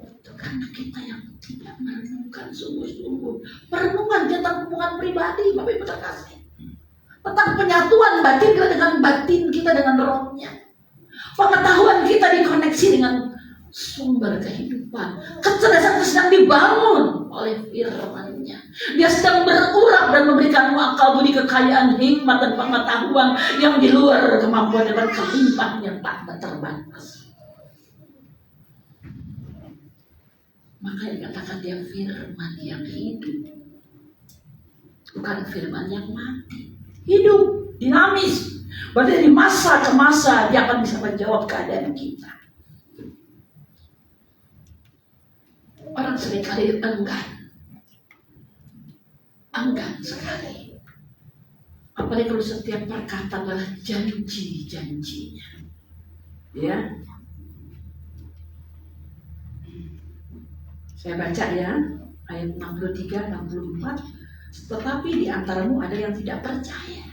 Itu karena kita yang tidak merenungkan sungguh-sungguh. Perenungan tentang hubungan pribadi, Bapak Ibu terkasih. Tentang penyatuan batin kita dengan batin kita dengan rohnya. Pengetahuan kita dikoneksi dengan sumber kehidupan. Kecerdasan itu sedang dibangun oleh firman-Nya. Dia sedang berurak dan memberikan akal budi, kekayaan, hikmat dan pengetahuan yang di luar kemampuan dan kelimpahan yang tak terbatas. Maka dikatakan dia firman yang hidup, bukan firman yang mati. Hidup, dinamis. Berarti dari masa ke masa dia akan bisa menjawab keadaan kita. Orang seringkali enggan sekali. Apalagi kalau setiap perkataan adalah janji-janjinya. Ya. Saya baca ya, ayat 63, 64. Tetapi di antaramu ada yang tidak percaya.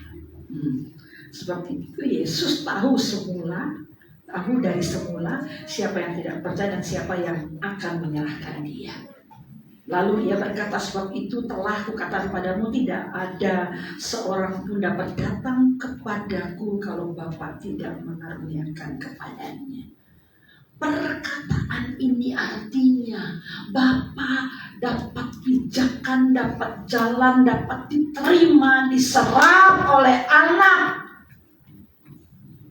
Sebab itu Yesus tahu dari semula siapa yang tidak percaya dan siapa yang akan menyalahkan Dia. Lalu ia berkata, sebab itu telah kukatakan padamu, tidak ada seorang pun dapat datang kepadaku kalau Bapa tidak mengaruniakan kepadanya. Perkataan ini artinya Bapa dapat pijakan, dapat jalan, dapat diterima, diserap oleh anak.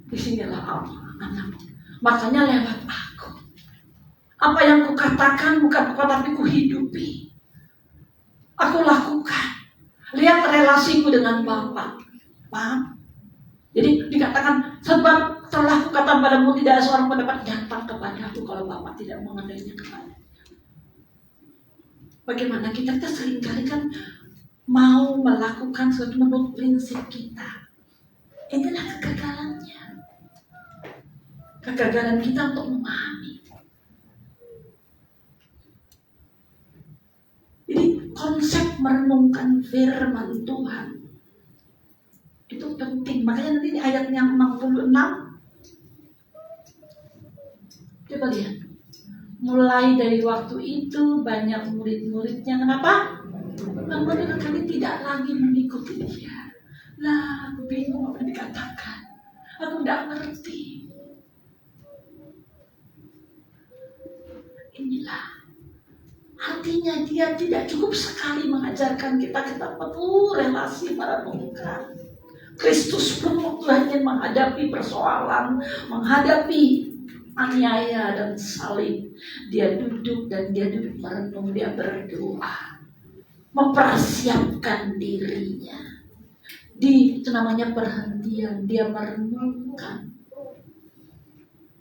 Disinilah anak. Makanya lewat aku. Apa yang kukatakan bukan kukatakan, tapi kuhidupi. Aku lakukan. Lihat relasiku dengan Bapa. Paham? Jadi dikatakan, sebab telah kukatakan padamu, tidak ada seorang pun dapat datang kepadaku kalau Bapa tidak mengandainya kepada. Bagaimana kita seringkali kan mau melakukan sesuatu menurut prinsip kita. Inilah kegagalannya. Kegagalan kita untuk memahami. Jadi konsep merenungkan firman Tuhan itu penting. Makanya nanti di ayat yang 66, coba lihat. Mulai dari waktu itu banyak murid-muridnya. Kenapa? Mereka kali tidak lagi mengikuti dia. Lah, aku bingung apa yang dikatakan. Aku tidak ngerti. Inilah artinya dia tidak cukup sekali mengajarkan kita perlu relasi merenungkan. Kristus pun waktu hanya menghadapi persoalan, menghadapi aniaya dan salib, dia duduk dan dia duduk merenung, dia berdoa, mempersiapkan dirinya. Itu namanya perhentian, dia merenungkan.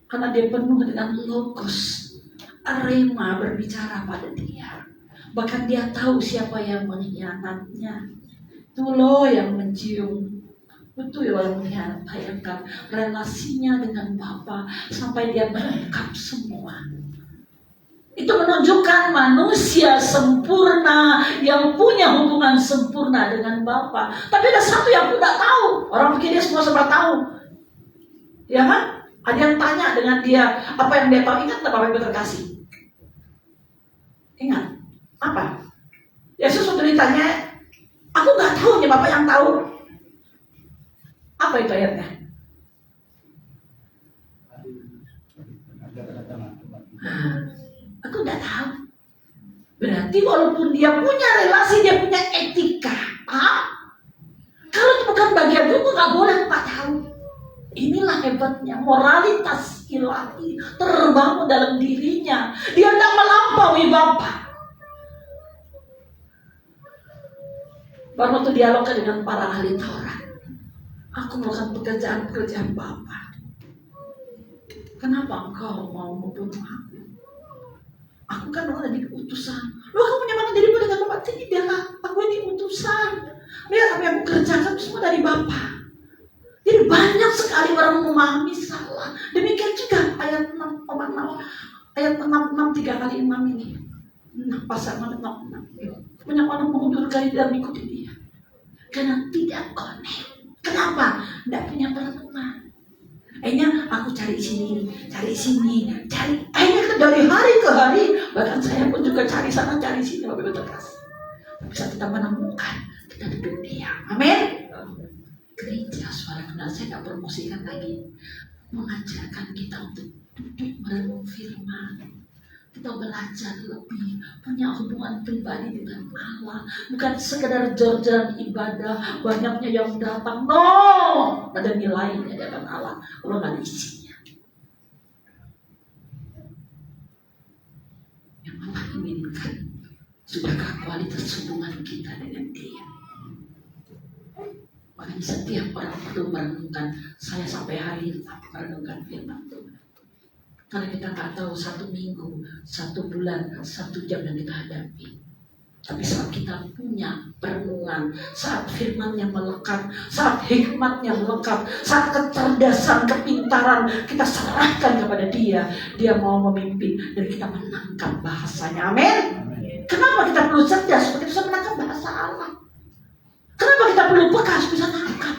Karena dia penuh dengan logos. Rema berbicara pada dia. Bahkan dia tahu siapa yang mengkhianatnya. Itu loh yang mencium. Betul yang mengkhianat. Bayangkan relasinya dengan Bapa sampai dia melengkap semua. Itu menunjukkan manusia sempurna yang punya hubungan sempurna dengan Bapa. Tapi ada satu yang tidak tahu. Orang pikir dia semua serba tahu. Ya kan? Ada yang tanya dengan dia apa yang dia tahu. Ingat tak Bapak Ibu terkasih? Ingat apa? Yesus waktu ditanya, aku nggak tahu nih Bapak yang tahu. Apa itu ayatnya? Aku nggak tahu. Berarti walaupun dia punya relasi, dia punya etika. Kalau itu bukan bagianku, aku nggak boleh Pak tahu. Inilah hebatnya moralitas ilahi terbangun dalam dirinya. Dia tidak melampaui Bapa. Baru waktu dialogkan dengan para ahli Taurat, aku melakukan pekerjaan Bapa. Kenapa engkau mau membunuh aku? Aku kan orang jadi utusan. Loh, kamu menyamakan dirimu dengan Bapa? Tidak, aku ini utusan. Lihat apa yang aku kerjakan semua dari Bapa. Jadi banyak sekali orang memahami salah. Demikian juga ayat 6, ayat 6 3 kali 6 ini. Pasal 6. Banyak orang mengundurkan dan mengikuti dia. Karena tidak connect. Kenapa? Tidak punya perenungan. Akhirnya aku cari sini. Akhirnya dari hari ke hari, bahkan saya pun juga cari sana, cari sini. Bapak Ibu terkasih. Bisa kita menemukan, kita duduk diam. Amin. Gereja Suara Kebenaran, saya tidak promosikan lagi, mengajarkan kita untuk duduk merenung firman. Kita belajar lebih, punya hubungan pribadi dengan Allah, bukan sekedar jor-joran ibadah, banyaknya yang datang. No, ada nilainya di hadapan Allah, kalau nggak ada isinya. Yang Allah inginkan, sudahkah kualitas hubungan kita dengan Dia? Makanya setiap orang perlu merenungkan. Saya sampai hari ini merenungkan firman Tuhan. Karena kita nggak tahu 1 minggu, 1 bulan, 1 jam yang kita hadapi. Tapi saat kita punya perenungan, saat firman yang melekat, saat hikmat yang melekat, saat kecerdasan, kepintaran kita serahkan kepada Dia, Dia mau memimpin dan kita menangkap bahasanya. Amin. Kenapa kita perlu cerdas supaya bisa menangkap bahasa Allah? Kenapa kita perlu peka bisa nangkap?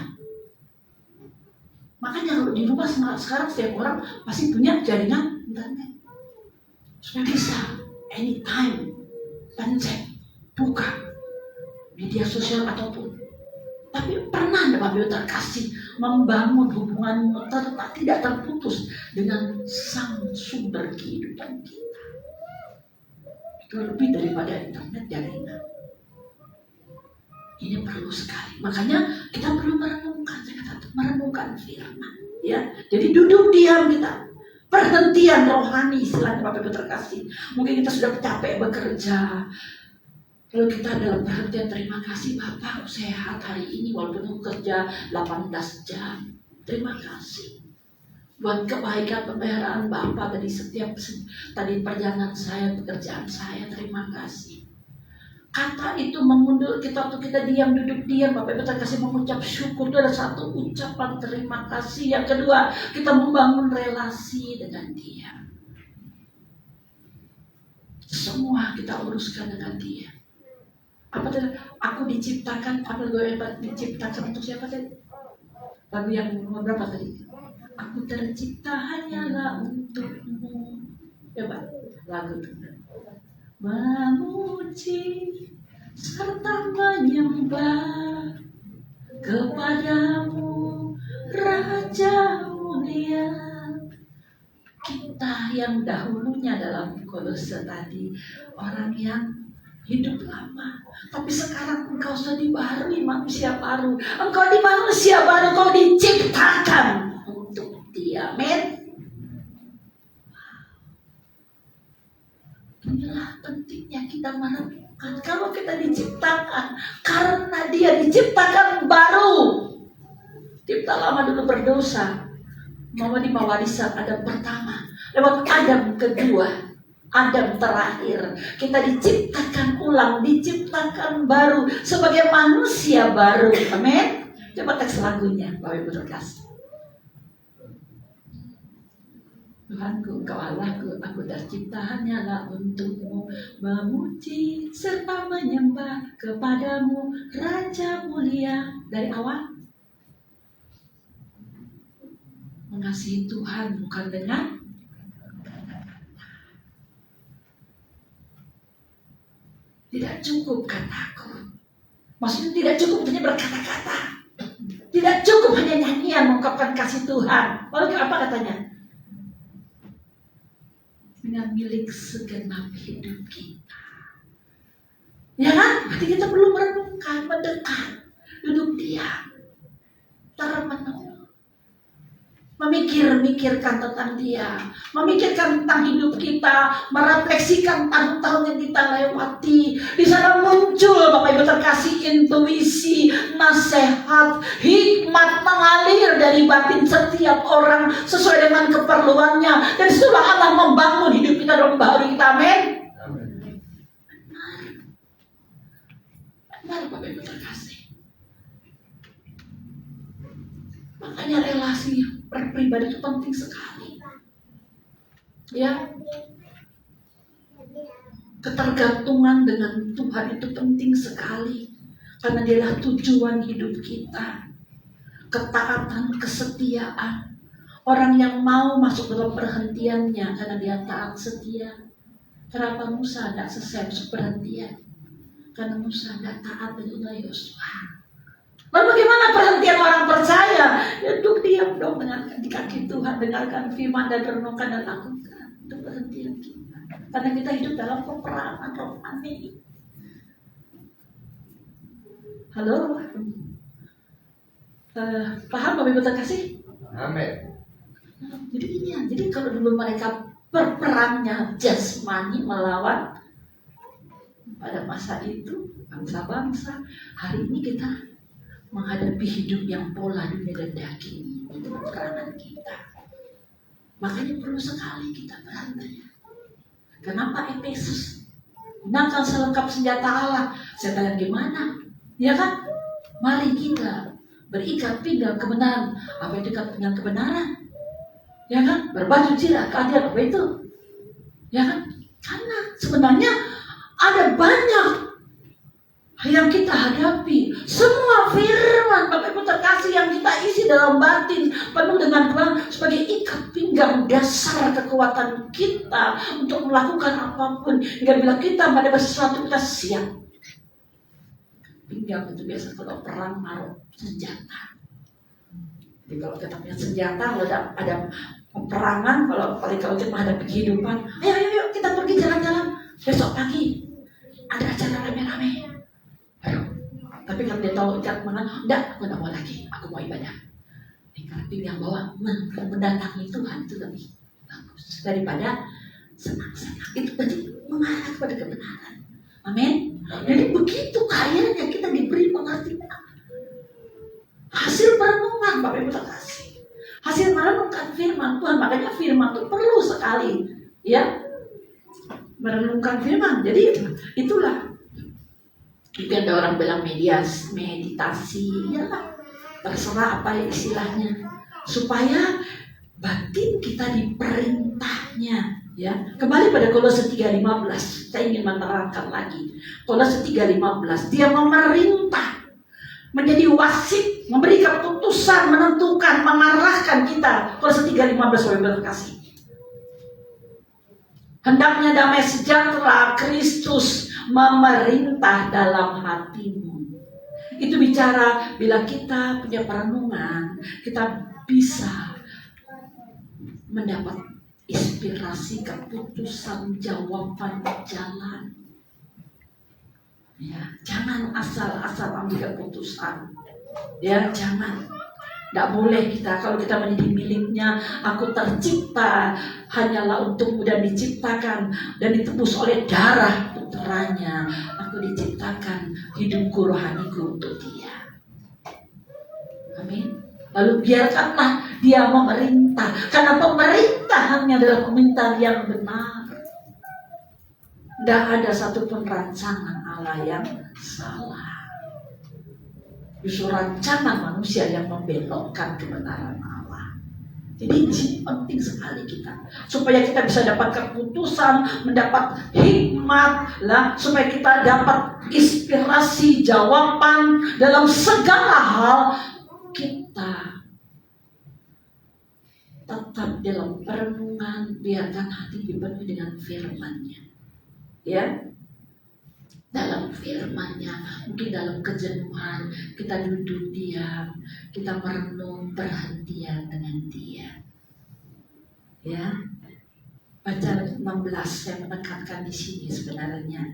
Makanya kalau di rumah sekarang setiap orang pasti punya jaringan internet supaya bisa anytime. Dan dan cek, buka media sosial ataupun. Tapi pernah Bapak Ibu terkasih membangun hubungan tidak terputus dengan sang sumber kehidupan kita. Itu lebih daripada internet jaringan. Ini perlu sekali. Makanya kita perlu merenungkan firman. Ya, jadi duduk diam kita. Perhentian rohani istilahnya Bapak Ibu terkasih. Mungkin kita sudah capek bekerja. Lalu kita dalam perhentian, terima kasih Bapak sehat hari ini walaupun aku kerja 18 jam. Terima kasih buat kebaikan pemeliharaan Bapak tadi perjalanan saya, pekerjaan saya. Terima kasih. Kata itu mengundur kita waktu kita diam, duduk diam, Bapak Ibu terkasih mengucap syukur. Itu ada satu ucapan terima kasih. Yang kedua, kita membangun relasi dengan Dia. Semua kita uruskan dengan Dia. Apa tadi? Aku diciptakan, apa gue diciptakan untuk siapa tadi? Lagu yang berapa tadi? Aku tercipta hanyalah untukmu. Coba lagu itu. Memuji serta menyembah kepadamu, Raja mulia. Kita yang dahulunya dalam Kolose tadi orang yang hidup lama, tapi sekarang engkau sudah dibaharui manusia baru. Engkau di manusia baru, engkau diciptakan untuk Dia. Amin. Inilah pentingnya kita merenungkan. Kalau kita diciptakan karena Dia diciptakan baru. Cipta lama dulu berdosa, menerima warisan Adam pertama, lewat Adam kedua, Adam terakhir. Kita diciptakan ulang, diciptakan baru sebagai manusia baru. Amin. Coba teks lagunya, Bapak Ibu terkasih. Tuhanku, Engkau Allahku, aku tercipta hanyalah untukmu, memuji serta menyembah kepadamu, Raja mulia. Dari awal mengasihi Tuhan bukan dengan tidak cukup kataku. Maksudnya tidak cukup hanya berkata-kata. Tidak cukup hanya nyanyian mengungkapkan kasih Tuhan. Lalu apa katanya? Dengan milik segenap hidup kita. Ya kan? Berarti kita perlu merenungkan, mendekat, duduk diam, termenung. Memikirkan tentang Dia, memikirkan tentang hidup kita, merefleksikan tahun-tahun yang kita lewati. Di sana muncul Bapak Ibu terkasih intuisi, nasihat, hikmat mengalir dari batin setiap orang sesuai dengan keperluannya. Dan setelah Allah membangun hidup kita dalam bahagia kita. Amin. Benar Bapak Ibu terkasih. Makanya relasi berpribadi itu penting sekali. Ya. Ketergantungan dengan Tuhan itu penting sekali. Karena Dialah tujuan hidup kita. Ketaatan, kesetiaan. Orang yang mau masuk dalam perhentiannya karena dia taat setia. Kenapa Musa tidak selesai perhentian? Karena Musa tidak taat dengan Yosua. Lalu bagaimana perhentian orang percaya? Ya duduk diam dong di kaki Tuhan, dengarkan firman dan renungkan dan lakukan. Itu perhentian kita. Karena kita hidup dalam peperangan rohani. Halo? Paham Bapak Ibu terkasih? Amin. Jadi kalau dulu mereka berperangnya jasmani melawan pada masa itu bangsa-bangsa, hari ini kita menghadapi hidup yang pola dunia dan daging. Itu peperangan kita. Makanya perlu sekali kita berhenti. Kenapa Efesus? Gunakan selengkap senjata Allah. Saya tanya gimana? Ya kan? Mari kita berikat pinggang kebenaran. Apa itu ikat pinggang kebenaran? Ya kan? Berbaju zirah keadilan. Apa itu? Ya kan? Karena sebenarnya ada banyak yang kita hadapi. Semua firman Bapak Ibu terkasih yang kita isi dalam batin, penuh dengan Tuhan sebagai ikat pinggang dasar kekuatan kita untuk melakukan apapun. Hingga bila kita pada sesuatu kita siap. Pinggang itu biasa kalau perang naruh senjata. Jadi kalau kita punya senjata, kalau ada peperangan, kalau kita menghadapi kehidupan, ayo kita pergi jalan-jalan. Besok pagi ada acara rame-rame. Aduh, tapi kalau dia tahu ikat mana, enggak, aku enggak mau lagi, aku mau ibadah. Ikat pinggang bahwa mendatangi Tuhan itu lebih bagus daripada senang-senang. Itu berarti mengarah kepada kebenaran. Amin. Jadi begitu kayanya kita diberi pengertian. Hasil perenungan, Bapak Ibu terkasih. Hasil merenungkan firman Tuhan, makanya firman itu perlu sekali, ya, merenungkan firman. Jadi itulah. Mungkin ada orang bilang meditasi, ya lah, terserah apa istilahnya, supaya batin kita diperintahnya. Ya, kembali pada Kolose 3:15, saya ingin menerangkan lagi. Kolose 3:15, dia memerintah, menjadi wasit, memberi keputusan, menentukan, mengarahkan kita. Kolose 3:15, Bapak terkasih. Hendaknya damai sejahtera Kristus memerintah dalam hatimu. Itu bicara bila kita punya perenungan, kita bisa mendapat inspirasi, keputusan, jawaban, jalan. Ya, jangan asal-asal ambil keputusan. Ya, jangan. Tidak boleh kita, kalau kita menjadi miliknya, aku tercipta hanyalah untukmu dan diciptakan dan ditebus oleh darah putranya. Aku diciptakan hidupku, rohaniku untuk dia. Amin. Lalu biarkanlah dia memerintah, karena pemerintahannya adalah pemerintahan yang benar. Tidak ada satupun rancangan Allah yang salah. Justru rancangan manusia yang membelokkan kebenaran Allah. Jadi di sini penting sekali kita, supaya kita bisa dapat keputusan, mendapat hikmat lah, supaya kita dapat inspirasi, jawaban dalam segala hal. Kita tetap dalam perenungan, biarkan hati dipenuhi dengan firman-Nya. Ya, dalam firman-Nya, mungkin dalam kejenuhan kita duduk diam, kita merenung perhentian dengan Dia. Ya, baca 16 saya menekankan di sini sebenarnya.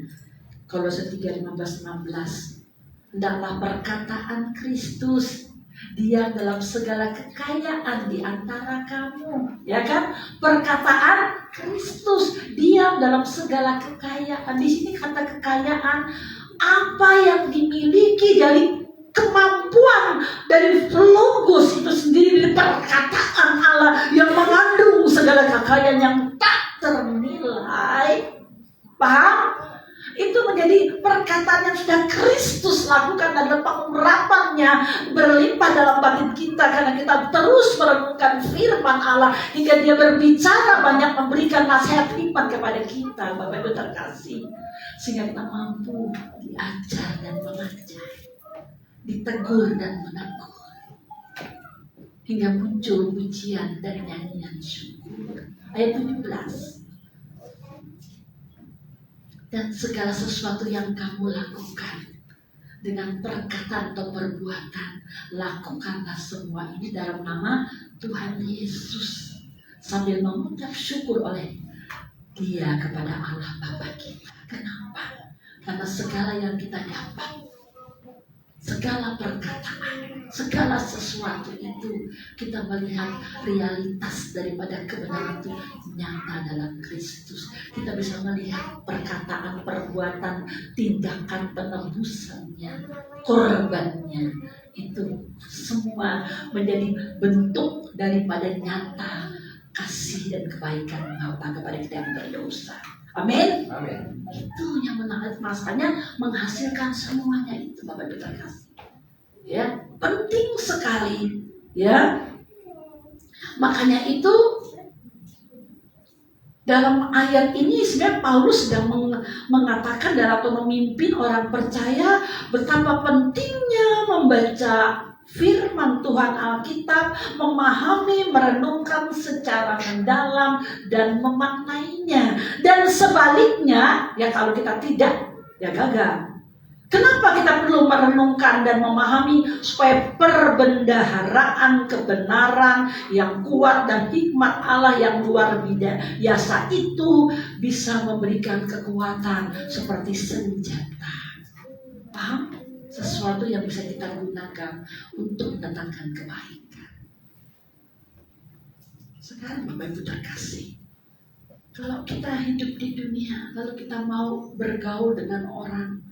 Kolose 3:15-16. Hendaklah perkataan Kristus Dia dalam segala kekayaan di antara kamu, ya kan? Perkataan Kristus diam dalam segala kekayaan. Di sini kata kekayaan, apa yang dimiliki dari kemampuan dari logos itu sendiri, dari perkataan Allah yang mengandung segala kekayaan yang tak ternilai. Paham? Itu menjadi perkataan yang sudah Kristus lakukan adalah pengurapannya berlimpah dalam batin kita, karena kita terus merenungkan firman Allah hingga Dia berbicara banyak, memberikan nasihat hikmat kepada kita, Bapak Ibu terkasih, sehingga kita mampu diajar dan mengajar, ditegur dan menegur, hingga muncul pujian dan nyanyian syukur. Ayat 17. Dan segala sesuatu yang kamu lakukan dengan perkataan atau perbuatan, lakukanlah semua ini dalam nama Tuhan Yesus, sambil mengucap syukur oleh Dia kepada Allah Bapa kita. Kenapa? Karena segala yang kita dapat, segala perkataan, segala sesuatu itu kita melihat realitas daripada kebenaran itu nyata dalam Kristus. Kita bisa melihat perkataan, perbuatan, tindakan penebusannya, korbannya, itu semua menjadi bentuk daripada nyata kasih dan kebaikan Bapa kepada kita yang berdosa. Amin. Amin. Itu yang menarik, masanya menghasilkan semuanya itu, Bapak Ibu terkasih. Ya, penting sekali. Ya, makanya itu dalam ayat ini sebenarnya Paulus sedang mengatakan atau memimpin orang percaya betapa pentingnya membaca firman Tuhan Alkitab, memahami, merenungkan secara mendalam dan memaknainya. Dan sebaliknya, ya kalau kita tidak, ya gagal. Kenapa kita perlu merenungkan dan memahami supaya perbendaharaan kebenaran yang kuat dan hikmat Allah yang luar biasa itu bisa memberikan kekuatan seperti senjata. Paham? Sesuatu yang bisa kita gunakan untuk mendatangkan kebaikan. Sekarang Bapak Ibu terkasih, kalau kita hidup di dunia, lalu kita mau bergaul dengan orang,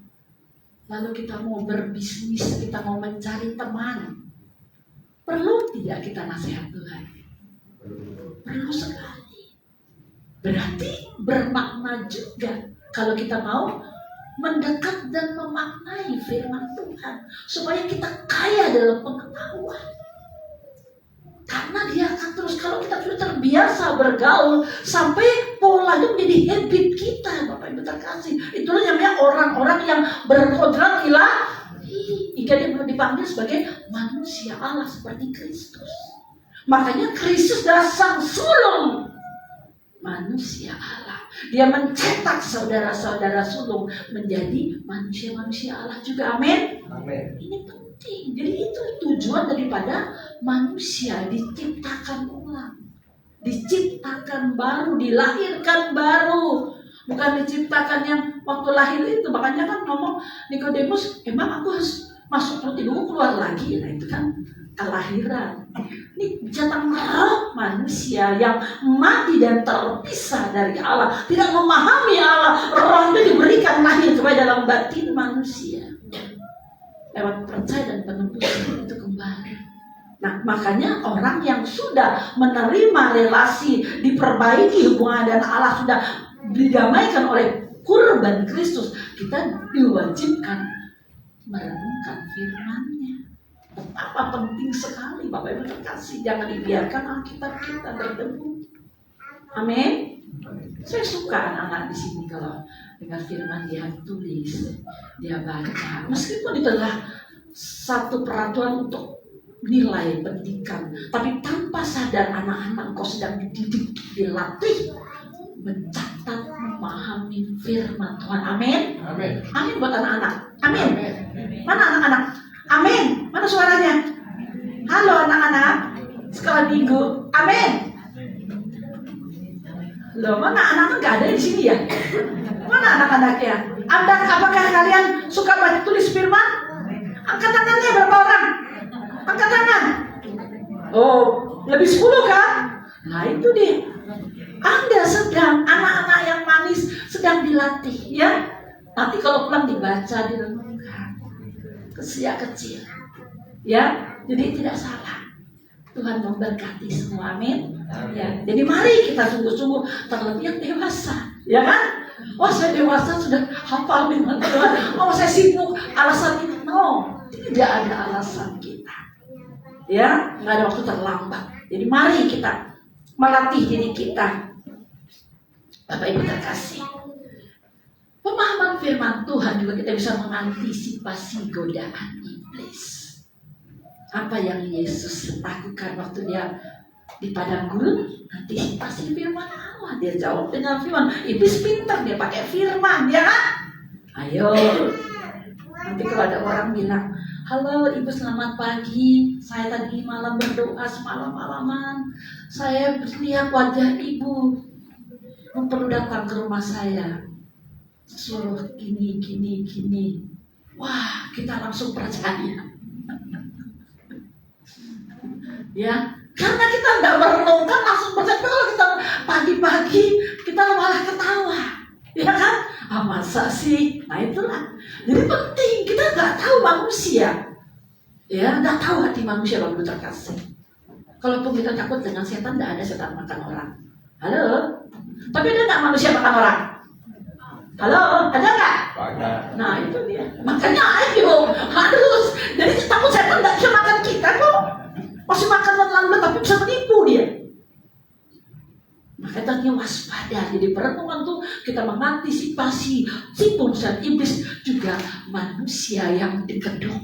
lalu kita mau berbisnis, kita mau mencari teman, perlu tidak kita nasihat Tuhan? Perlu sekali. Berarti bermakna juga kalau kita mau mendekat dan memaknai firman Tuhan, supaya kita kaya dalam pengetahuan. Karena dia akan terus, kalau kita sudah terbiasa bergaul sampai polanya menjadi habit kita, Bapak Ibu terkasih. Itulah namanya orang-orang yang berkodrat ilahi. Dia dipanggil sebagai manusia Allah seperti Kristus. Makanya Kristus adalah sang sulung manusia Allah. Dia mencetak saudara-saudara sulung menjadi manusia-manusia Allah juga. Amin. Amin. Ini penting. Jadi itu tujuan daripada manusia diciptakan ulang, diciptakan baru, dilahirkan baru. Bukan diciptakan yang waktu lahir itu. Makanya kan ngomong Nikodemus, emang aku harus masuk perut ibuku keluar lagi? Nah itu kan kelahiran. Ini jatah roh manusia yang mati dan terpisah dari Allah, tidak memahami Allah. Roh itu diberikan lahir kepada dalam batin manusia lewat percaya dan penebusan itu kembali. Nah makanya orang yang sudah menerima relasi, diperbaiki hubungan dan Allah, sudah didamaikan oleh kurban Kristus, kita diwajibkan merenungkan firman-Nya. Betapa penting sekali Bapak Ibu terkasih. Jangan dibiarkan Alkitab kita berdebu. Amin. Saya suka anak-anak di sini kalau dengar firman dia tulis, dia baca. Meskipun itu adalah satu peraturan untuk nilai pendidikan, tapi tanpa sadar anak-anak kau sedang dididik, dilatih mencatat, memahami firman Tuhan. Amin. Amin. Amin buat anak-anak. Amin. Mana anak-anak? Amin. Mana suaranya? Halo anak-anak. Sekolah minggu. Amin. Loh, mana anak-anak gak ada di sini ya? Mana anak-anaknya? Apakah kalian suka baca tulis firman? Angkat tangannya berapa orang? Angkat tangan. Oh, lebih 10 kan? Nah itu dia. Anda sedang, anak-anak yang manis sedang dilatih ya. Nanti kalau pulang dibaca, direnungkan sejak kecil ya. Jadi tidak salah. Tuhan memberkati semua. Amin. Ya, jadi mari kita sungguh-sungguh, terlebih yang dewasa, ya kan? Oh saya dewasa sudah hafal firman Tuhan. Oh saya sibuk, alasan ini. No, tidak ada alasan kita. Ya, nggak ada waktu terlambat. Jadi mari kita melatih diri kita. Bapak Ibu terkasih, pemahaman firman Tuhan juga kita bisa mengantisipasi godaan iblis. Apa yang Yesus lakukan waktu dia di padang gurun? Antisipasi firman Allah. Dia jawab dengan firman. Iblis pintar, dia pakai firman, ya kan? Ayo. Nanti kalau ada orang bilang, halo ibu selamat pagi, saya tadi malam berdoa semalam-malaman, saya lihat wajah ibu, perlu datang ke rumah saya, suruh gini. Wah, kita langsung percaya. Ya, karena kita nggak merenungkan langsung percaya. Kalau kita pagi-pagi kita malah ketawa, ya kan? Ah masa sih? Nah itulah. Jadi penting, kita nggak tahu manusia, ya nggak tahu hati manusia. Bapak terkasih, kalaupun kita takut dengan setan, nggak ada setan makan orang. Halo? Tapi ada nggak manusia makan orang? Halo? Ada nggak? Ada. Nah itu dia. Makanya ayo harus. Jadi takut setan nggak bisa makan kita kok. Masih makan lalu tapi bisa menipu dia. Makanya tadi waspada. Jadi perenungan tuh kita mengantisipasi tipu dan iblis, juga manusia yang dikedok.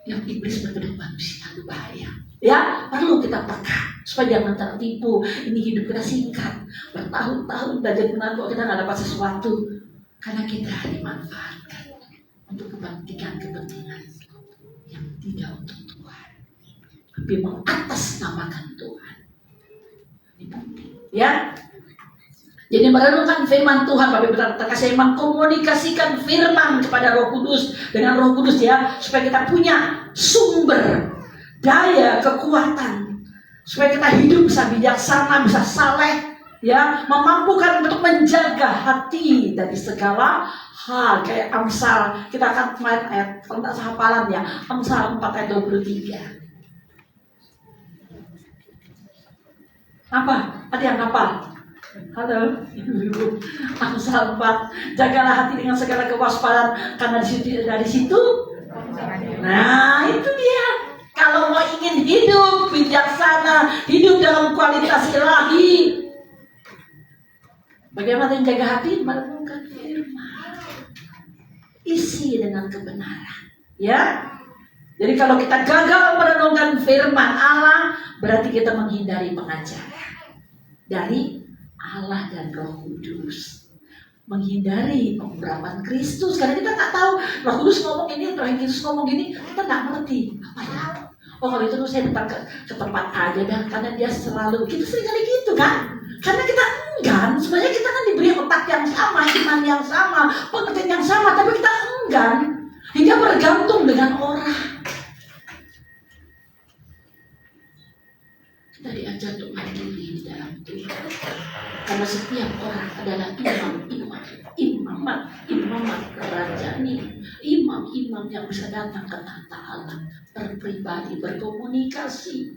yang iblis berkedok manusia itu bahaya. Ya, perlu kita peka supaya jangan tertipu. Ini hidup kita singkat, bertahun-tahun belajar benar kok kita nggak dapat sesuatu karena kita dimanfaatkan untuk kepentingan yang tidak untuk Tuhan, tapi mengatasnamakan Tuhan. Ini penting, ya. Jadi merenungkan firman Tuhan, Bapak Ibu terkasih, mengkomunikasikan firman kepada Roh Kudus dengan Roh Kudus, ya, supaya kita punya sumber daya, kekuatan, supaya kita hidup bisa bijaksana, bisa saleh, ya, memampukan untuk menjaga hati dari segala hal. Kayak Amsal, kita akan main ayat hafalan, ya, Amsal 4 ayat 23. Apa? Ada yang hafal? Halo, ibu-ibu. Amsal 4, jagalah hati dengan segala kewaspadaan, karena dari situ. Nah, itu dia. Kalau mau ingin hidup bijaksana, hidup dalam kualitas ilahi, bagaimana yang jaga hati? Merenungkan firman, isi dengan kebenaran, ya. Jadi kalau kita gagal merenungkan firman Allah, berarti kita menghindari pengajaran dari Allah dan Roh Kudus, menghindari pengurapan Kristus, karena kita nggak tahu Roh Kudus ngomong ini, Roh Kristus ngomong gini, kita nggak ngerti apa ya. Oh, kalau itu saya datang ke tempat aja dah, karena dia selalu, kita sering kali gitu kan, karena kita enggan. Sebenarnya kita kan diberi otak yang sama, iman yang sama, pengertian yang sama, tapi kita enggan hingga bergantung dengan orang. Kita diajar untuk mandiri di dalam Tuhan, karena setiap orang adalah imamat kerajaan, imam yang bisa datang ke tahta Allah, berpribadi, berkomunikasi.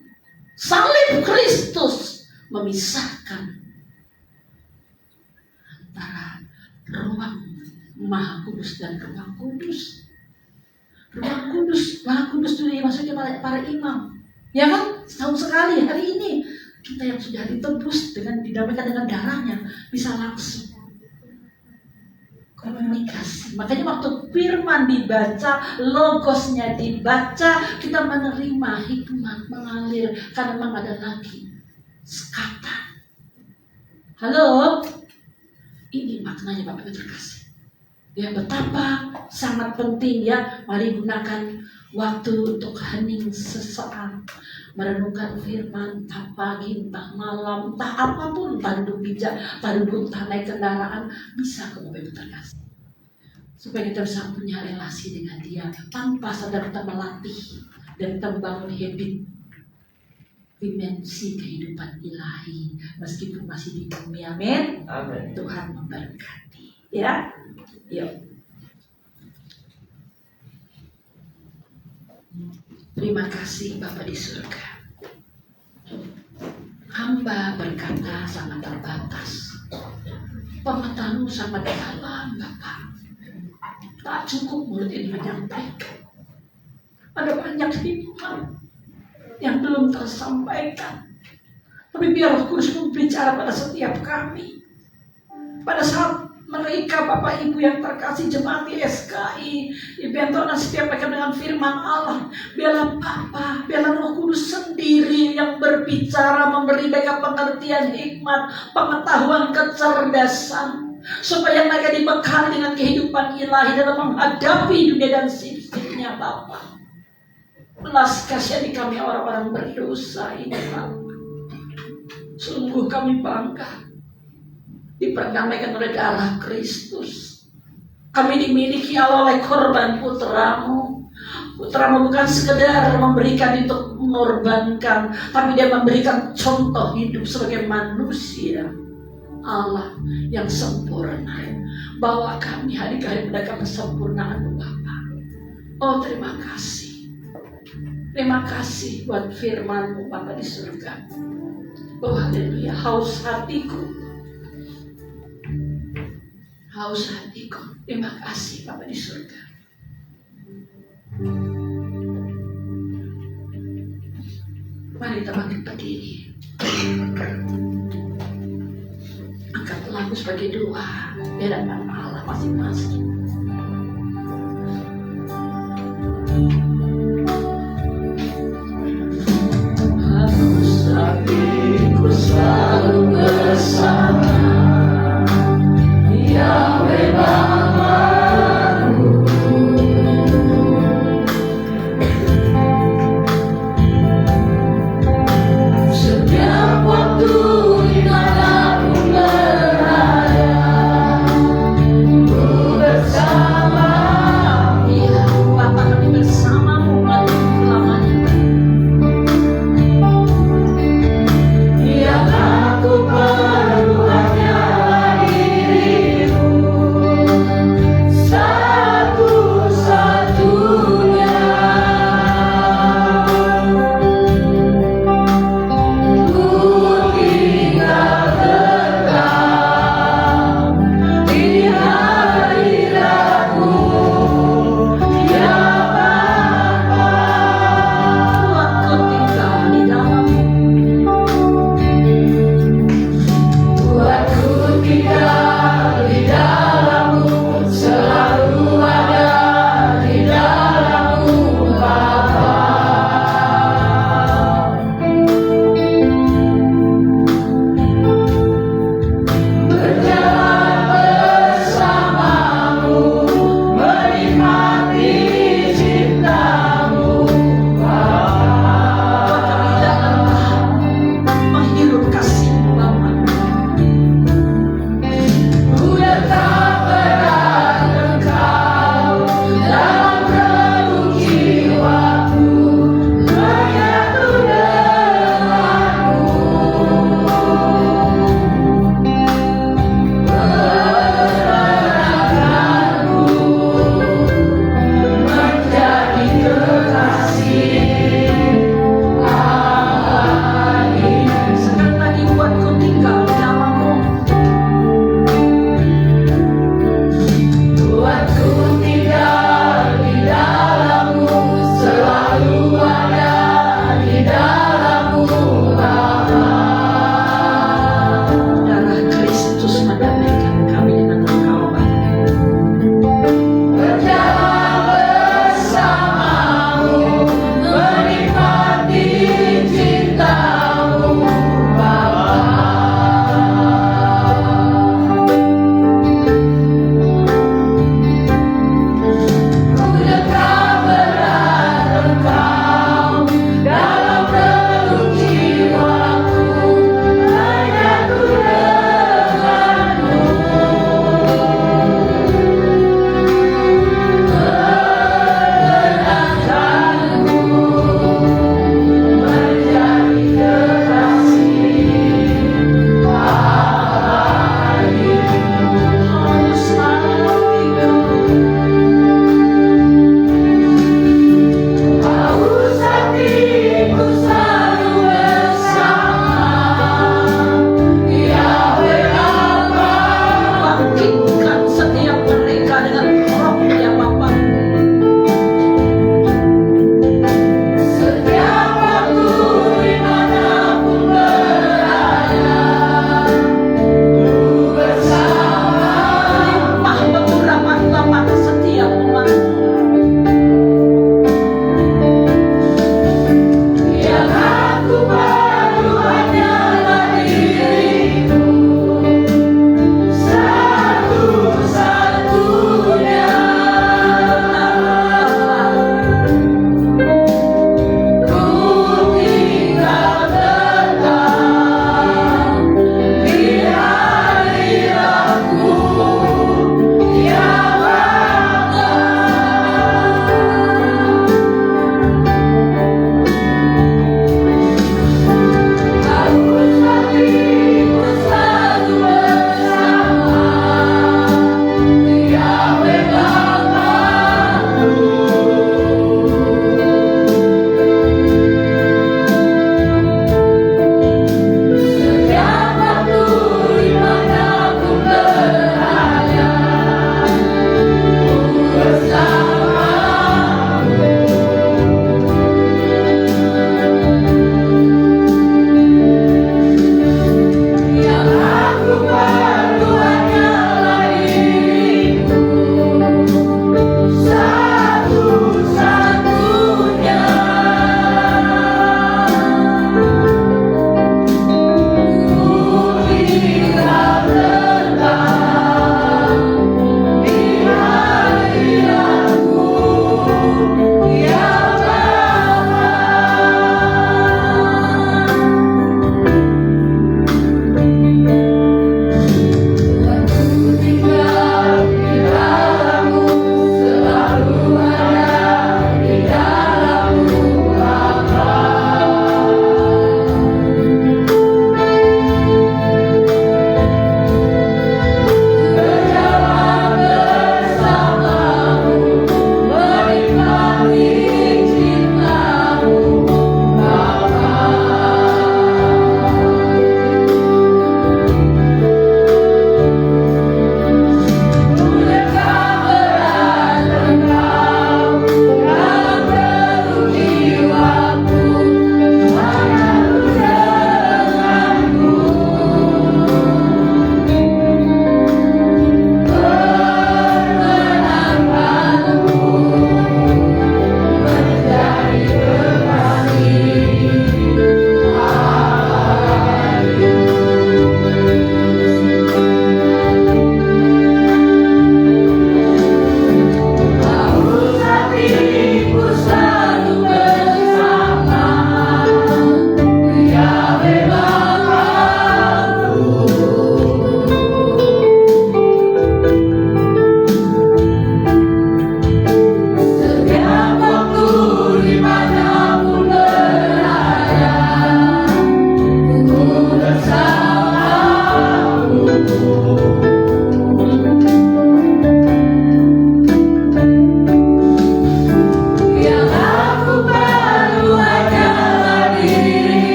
Salib Kristus memisahkan antara ruang Maha Kudus dan ruang kudus. Ruang kudus, Maha Kudus itu maksudnya para imam. Ya kan, setahun sekali hari ini kita yang sudah ditebus dengan didamaikan dengan darahnya bisa langsung komunikasi. Makanya waktu firman dibaca, logosnya dibaca, kita menerima hikmat mengalir karena memang ada lagi sekatan. Halo, ini maknanya Bapak Ibu terkasih. Ya, betapa sangat penting, ya. Mari gunakan waktu untuk hening sesaat, merenungkan firman, entah pagi, entah malam, entah apapun, entah duduk bijak, entah duduk, entah naik kendaraan, bisa ke Bapak Ibu terkasih. Supaya kita bisa punya relasi dengan Dia, tanpa sadar kita melatih dan kita membangun habit dimensi kehidupan ilahi meskipun masih di bumi. Amin. Amin. Tuhan memberkati, ya. Yuk. Terima kasih Bapa di surga. Hamba berkata sangat terbatas, pengetahuan sangat dalam Bapa. Tak cukup mulut ini menyampaikan. Ada banyak hikmat yang belum tersampaikan. Tapi biar Roh Kudus berbicara pada setiap kami. Pada saat mereka Bapak Ibu yang terkasih jemaat di SKI, di Bentor dan setiap mereka dengan firman Allah, biarlah Bapa, biarlah Roh Kudus sendiri yang berbicara, memberi mereka pengertian, hikmat, pengetahuan, kecerdasan, supaya mereka dibekali dengan kehidupan ilahi dalam menghadapi dunia dan sifat-sifatnya Bapa. Belas kasihani kami orang-orang berdosa ini Bapa. Sungguh kami bangga diperdamaikan oleh darah Kristus. Kami dimiliki oleh korban putramu. Putramu bukan sekedar memberikan untuk mengorbankan, tapi dia memberikan contoh hidup sebagai manusia Allah yang sempurna. Bawa kami hari ke hari mendekat kesempurnaan Bapa. Oh, terima kasih. Terima kasih buat firman-Mu Bapa di surga. Oh, haleluya, haus hatiku. Haus hatiku. Terima kasih Bapa di surga. Mari kita bangkit berdiri. Angkat lagu sebagai doa di hadapan Allah masing-masing.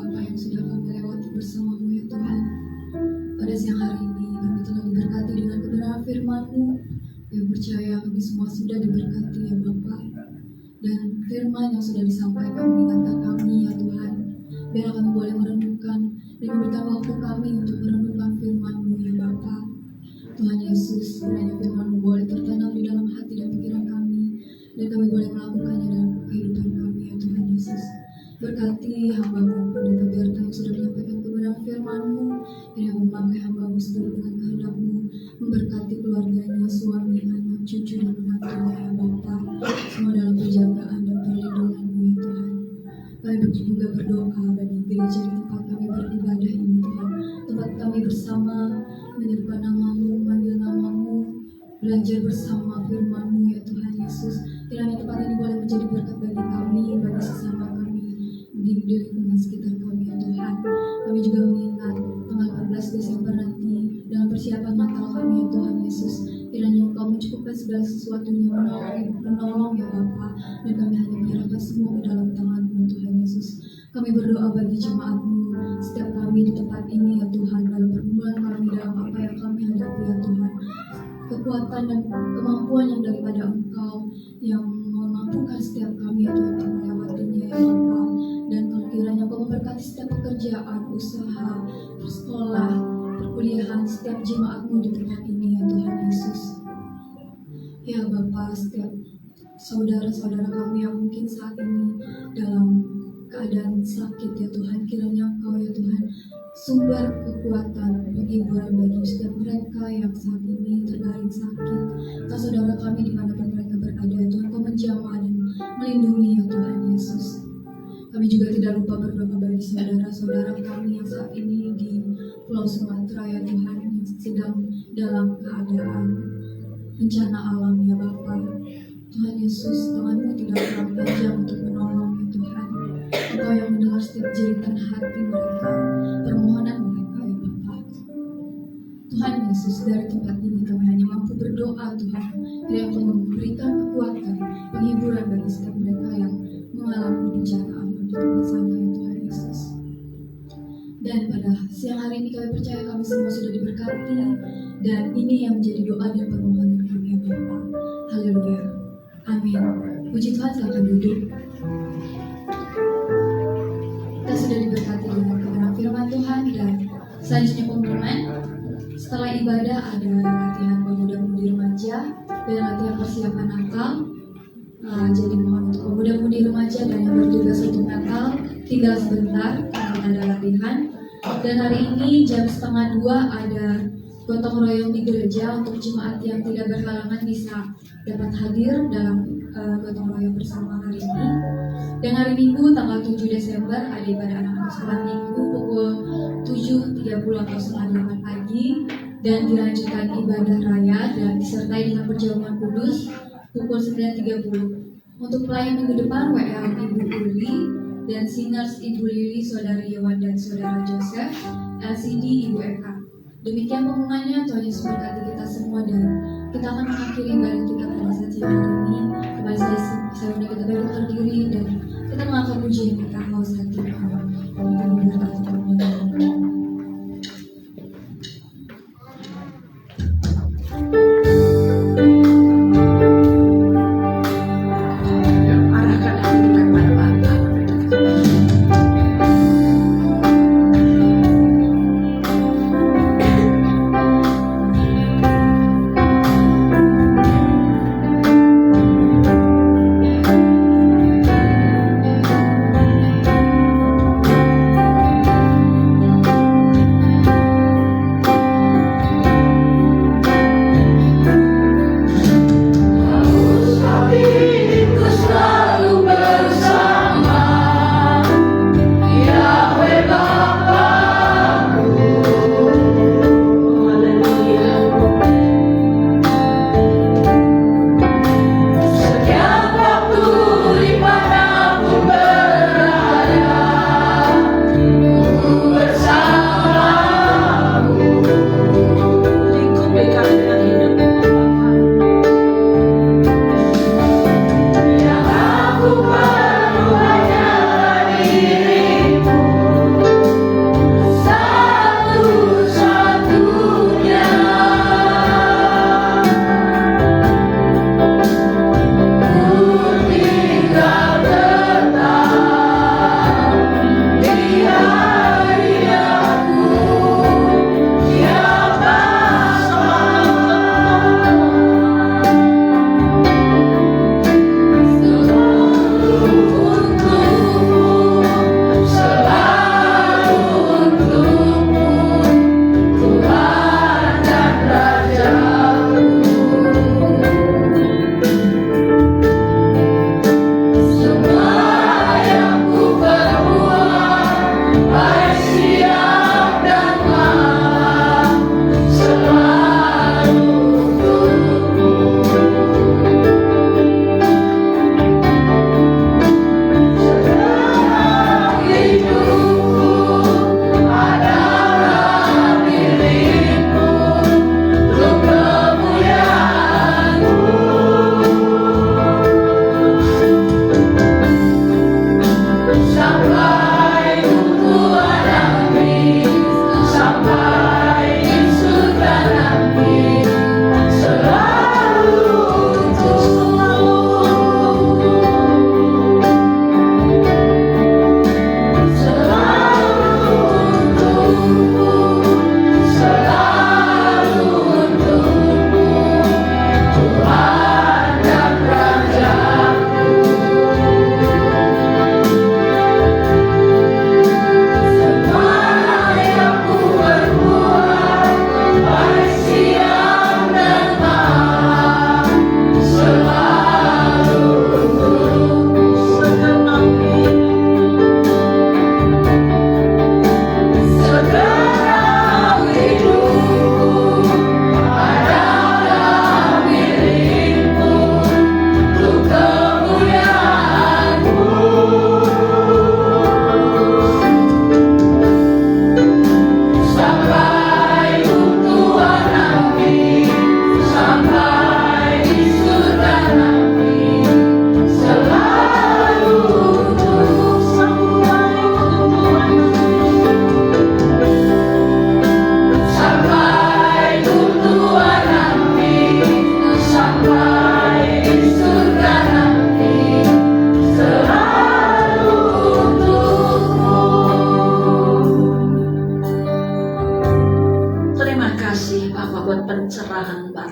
apa yang sudah kami lewati bersama-Mu ya Tuhan. Pada siang hari ini kami telah diberkati dengan kebenaran firman-Mu yang percaya kami semua sudah diberkati ya Bapa. Dan firman yang sudah disampaikan mengingatkan kami ya Tuhan. Biar kami boleh merenungkan dan memberikan waktu kami untuk merenungkan firman-Mu ya Bapa. Tuhan Yesus, kiranya firman-Mu boleh tertanam di dalam hati dan pikiran kami, dan kami boleh melakukannya dalam kehidupan kami ya Tuhan Yesus. Berkati hamba-Mu Pendeta Berta yang sudah menyampaikan kebenaran firman-Mu, yang memakai hamba-Mu seturut dengan kehendak-Mu, memberkati keluarganya, suami, anak, cucu, dan menantunya ya Bapa, semua dalam penjagaan dan perlindungan-Mu ya Tuhan. Kami juga berdoa bagi gereja di tempat kami beribadah ini Tuhan, tempat kami bersama menyerukan nama-Mu, memanggil nama-Mu, belajar bersama firman-Mu ya Tuhan Yesus. Kiranya tempat ini boleh menjadi berkat bagi kami, bagi sesama kami di lingkungan sekitar kami ya Tuhan. Kami juga mengingat tanggal 14 Desember nanti dalam persiapan Natal kami ya Tuhan Yesus. Kiranya Engkau mencukupkan segala sesuatunya, menolong ya Bapa, dan kami hanya menyerahkan semua ke dalam tangan-Mu Tuhan Yesus. Kami berdoa bagi jemaat-Mu, setiap kami di tempat ini ya Tuhan, dalam pergumulan kami, dalam apa yang kami hadapi ya Tuhan. Kekuatan dan kemampuan yang daripada Engkau yang memampukan setiap kami ya Tuhan untuk melewatinya ya Bapa. Dan kiranya Engkau memberkati setiap pekerjaan, usaha, sekolah, perkuliahan setiap jemaat-Mu di tempat ini ya Tuhan Yesus. Ya Bapa, setiap saudara-saudara kami yang mungkin saat ini dalam keadaan sakit ya Tuhan, kiranya Engkau ya Tuhan sumber kekuatan, penghiburan bagi setiap mereka yang saat ini terbaring sakit. Kau saudara kami dimanapun mereka berada ya Tuhan, Kau menjamah dan melindungi ya Tuhan Yesus. Kami juga tidak lupa berdoa bagi saudara-saudara kami yang saat ini di Pulau Sumatera ya Tuhan, yang sedang dalam keadaan bencana alam ya Bapa. Tuhan Yesus, tangan-Mu tidak terlalu panjang untuk menolong ya Tuhan. Engkau yang mendengar setiap jeritan hati mereka, permohonan mereka ya Bapa. Tuhan Yesus, dari tempat ini kami hanya mampu berdoa Tuhan, kiranya Engkau memberikan kekuatan, penghiburan bagi setiap mereka yang mengalami bencana alam di tempat sana ya Tuhan Yesus. Dan pada siang hari ini kami percaya kami semua sudah diberkati, dan ini yang menjadi doa dan permohonan kami ya Bapa. Haleluya. Amin. Puji Tuhan, silakan duduk. Kita sudah diberkati dengan kebenaran firman Tuhan, dan selanjutnya pengumuman. Setelah ibadah ada latihan pemuda-pemudi remaja dan latihan persiapan Natal. Jadi mohon untuk pemuda-pemudi remaja dan yang bertugas untuk Natal tinggal sebentar akan ada latihan. Dan hari ini jam 1:30 ada gotong royong di gereja untuk jemaat yang tidak berhalangan bisa dapat hadir dalam gotong royong bersama hari ini. Dan hari Minggu tanggal 7 Desember ada ibadah anak-anak sekolah Minggu pukul 7.30 atau 7:30 pagi, dan dilanjutkan ibadah raya dan disertai dengan perjamuan kudus pukul 9.30. Untuk pelayan minggu depan WL Ibu Uli dan singers Ibu Lili, Saudari Yowan dan Saudara Joseph, LCD Ibu Eka. Demikian pengumumannya. Tuhan Yesus berkati kita semua, dan kita akan mengakhiri ibadah kita pada saat siang hari ini. Kembali saya undang kita berdiri berdiri dan kita mengangkat pujian kita haus hati Tuhan. Tuhan berkati kita. Arahkan hati kita kepada Bapa.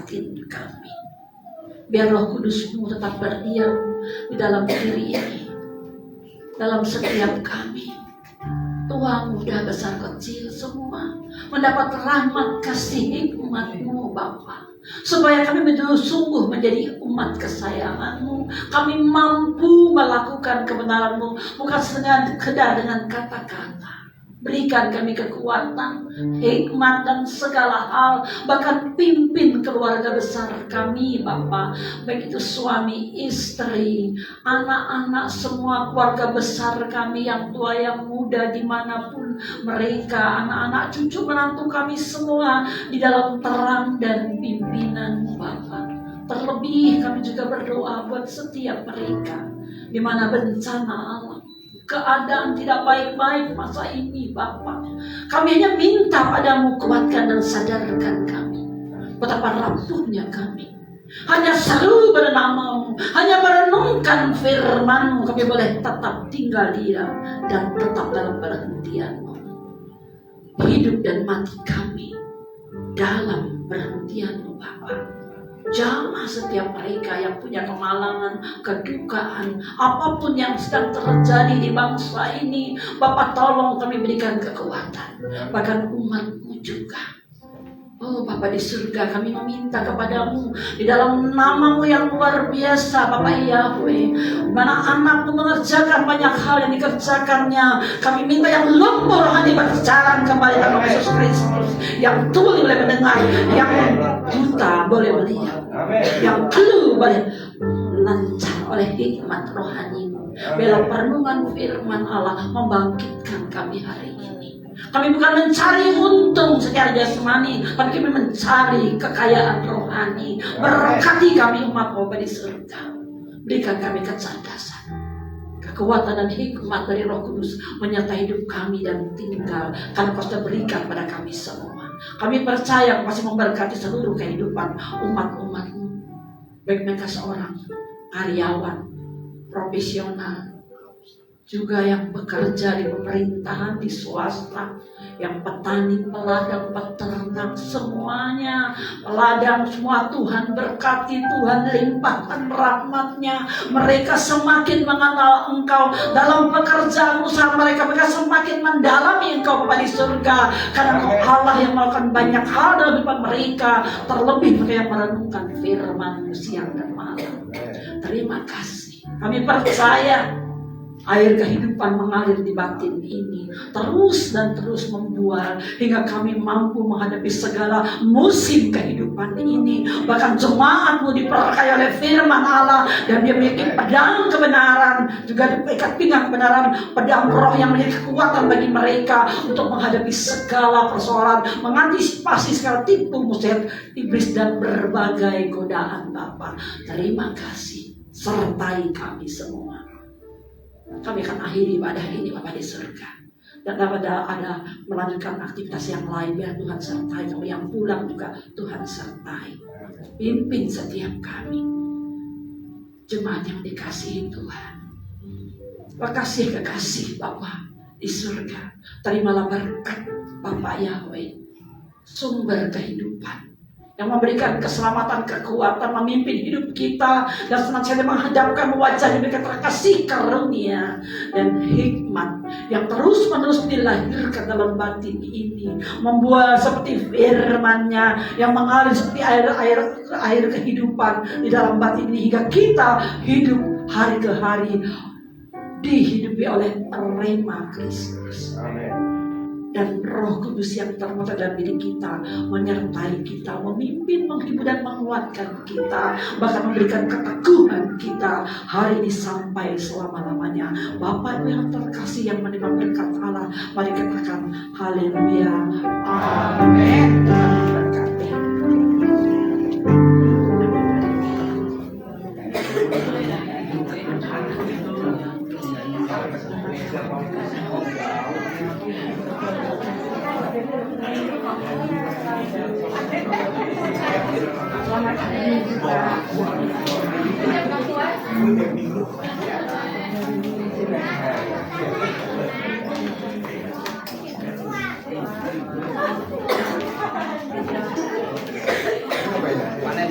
batin kami. Biar Roh Kudus-Mu tetap berdiam di dalam diri ini, dalam setiap kami. Tua, muda, besar, kecil semua mendapat rahmat kasih hikmat-Mu Bapa, supaya kami betul-sungguh menjadi umat kesayangan-Mu. Kami mampu melakukan kebenaran-Mu, bukan sekedar dengan kata-kata. Berikan kami kekuatan, hikmat, dan segala hal. Bahkan pimpin keluarga besar kami Bapa, baik itu suami, istri, anak-anak, semua keluarga besar kami, yang tua, yang muda, dimanapun mereka, anak-anak, cucu, menantu kami semua di dalam terang dan pimpinan Bapa. Terlebih kami juga berdoa buat setiap mereka di mana bencana alam, keadaan tidak baik-baik masa ini Bapa. Kami hanya minta padamu, kuatkan dan sadarkan kami betapa rapuhnya kami. Hanya seru bernama-Mu, hanya merenungkan firman-Mu, kami boleh tetap tinggal diam dan tetap dalam perhentian-Mu. Hidup dan mati kami dalam perhentian-Mu Bapa. Jamah setiap mereka yang punya kemalangan, kedukaan, apapun yang sedang terjadi di bangsa ini, Bapak tolong kami berikan kekuatan. Bahkan umat-Mu juga. Oh Bapa di surga, kami meminta kepadamu di dalam nama-Mu yang luar biasa Bapak Yahweh, mana anak-Mu mengerjakan banyak hal yang dikerjakannya. Kami minta yang lumpuh rohani berjalan kembali dalam Yesus Kristus, yang tuli boleh mendengar, yang buta boleh melihat, yang keluh boleh lancar oleh hikmat rohani-Mu. Biarlah perenungan firman Allah membangkitkan kami hari ini. Kami bukan mencari untung secara jasmani, tapi kami mencari kekayaan rohani. Berkati kami umat Bapa di surga. Berikan kami kecerdasan, kekuatan dan hikmat dari Roh Kudus menyertai hidup kami dan tinggal, karena Kau sudah berikan pada kami semua. Kami percaya Kau masih memberkati seluruh kehidupan umat-umat-Mu, baik mereka seorang karyawan, profesional, juga yang bekerja di pemerintahan, di swasta, yang petani, peladang, peternak, semuanya ladang semua. Tuhan berkati, Tuhan limpahkan rahmat-Nya. Mereka semakin mengenal Engkau dalam pekerjaan usaha mereka. Mereka semakin mendalami Engkau Bapa di surga, karena Engkau Allah yang melakukan banyak hal dalam hidup mereka. Terlebih mereka yang merenungkan firman-Mu siang dan malam. Terima kasih. Kami percaya air kehidupan mengalir di batin ini, terus dan terus membual hingga kami mampu menghadapi segala musim kehidupan ini. Bahkan jemaat-Mu diperkaya oleh firman Allah, dan dia memiliki pedang kebenaran, juga ikat pinggang kebenaran, pedang roh yang menjadi kekuatan bagi mereka untuk menghadapi segala persoalan, mengantisipasi segala tipu muslihat iblis dan berbagai godaan Bapa. Terima kasih, sertai kami semua. Kami akan akhiri ibadah ini Bapa di surga, dan ada melanjutkan aktivitas yang lain. Biar Tuhan sertai kami, yang pulang juga Tuhan sertai. Pimpin setiap kami, jemaat yang dikasihi Tuhan. Makasih kekasih Bapa di surga. Terimalah berkat Bapa Yahweh, sumber kehidupan, yang memberikan keselamatan, kekuatan, memimpin hidup kita, dan senantiasa menghadapkan wajah diberikan kasih karunia dan hikmat yang terus-menerus dilahirkan dalam batin ini, membuat seperti firman-Nya yang mengalir seperti air kehidupan di dalam batin ini, hingga kita hidup hari ke hari dihidupi oleh rema Kristus. Amin. Dan Roh Kudus yang termata dalam diri kita menyertai kita, memimpin, menghibur dan menguatkan kita, bahkan memberikan keteguhan kita hari ini sampai selama-lamanya. Bapak yang terkasih yang menerima berkat Allah, mari katakan haleluya, amin. Berkati. Mana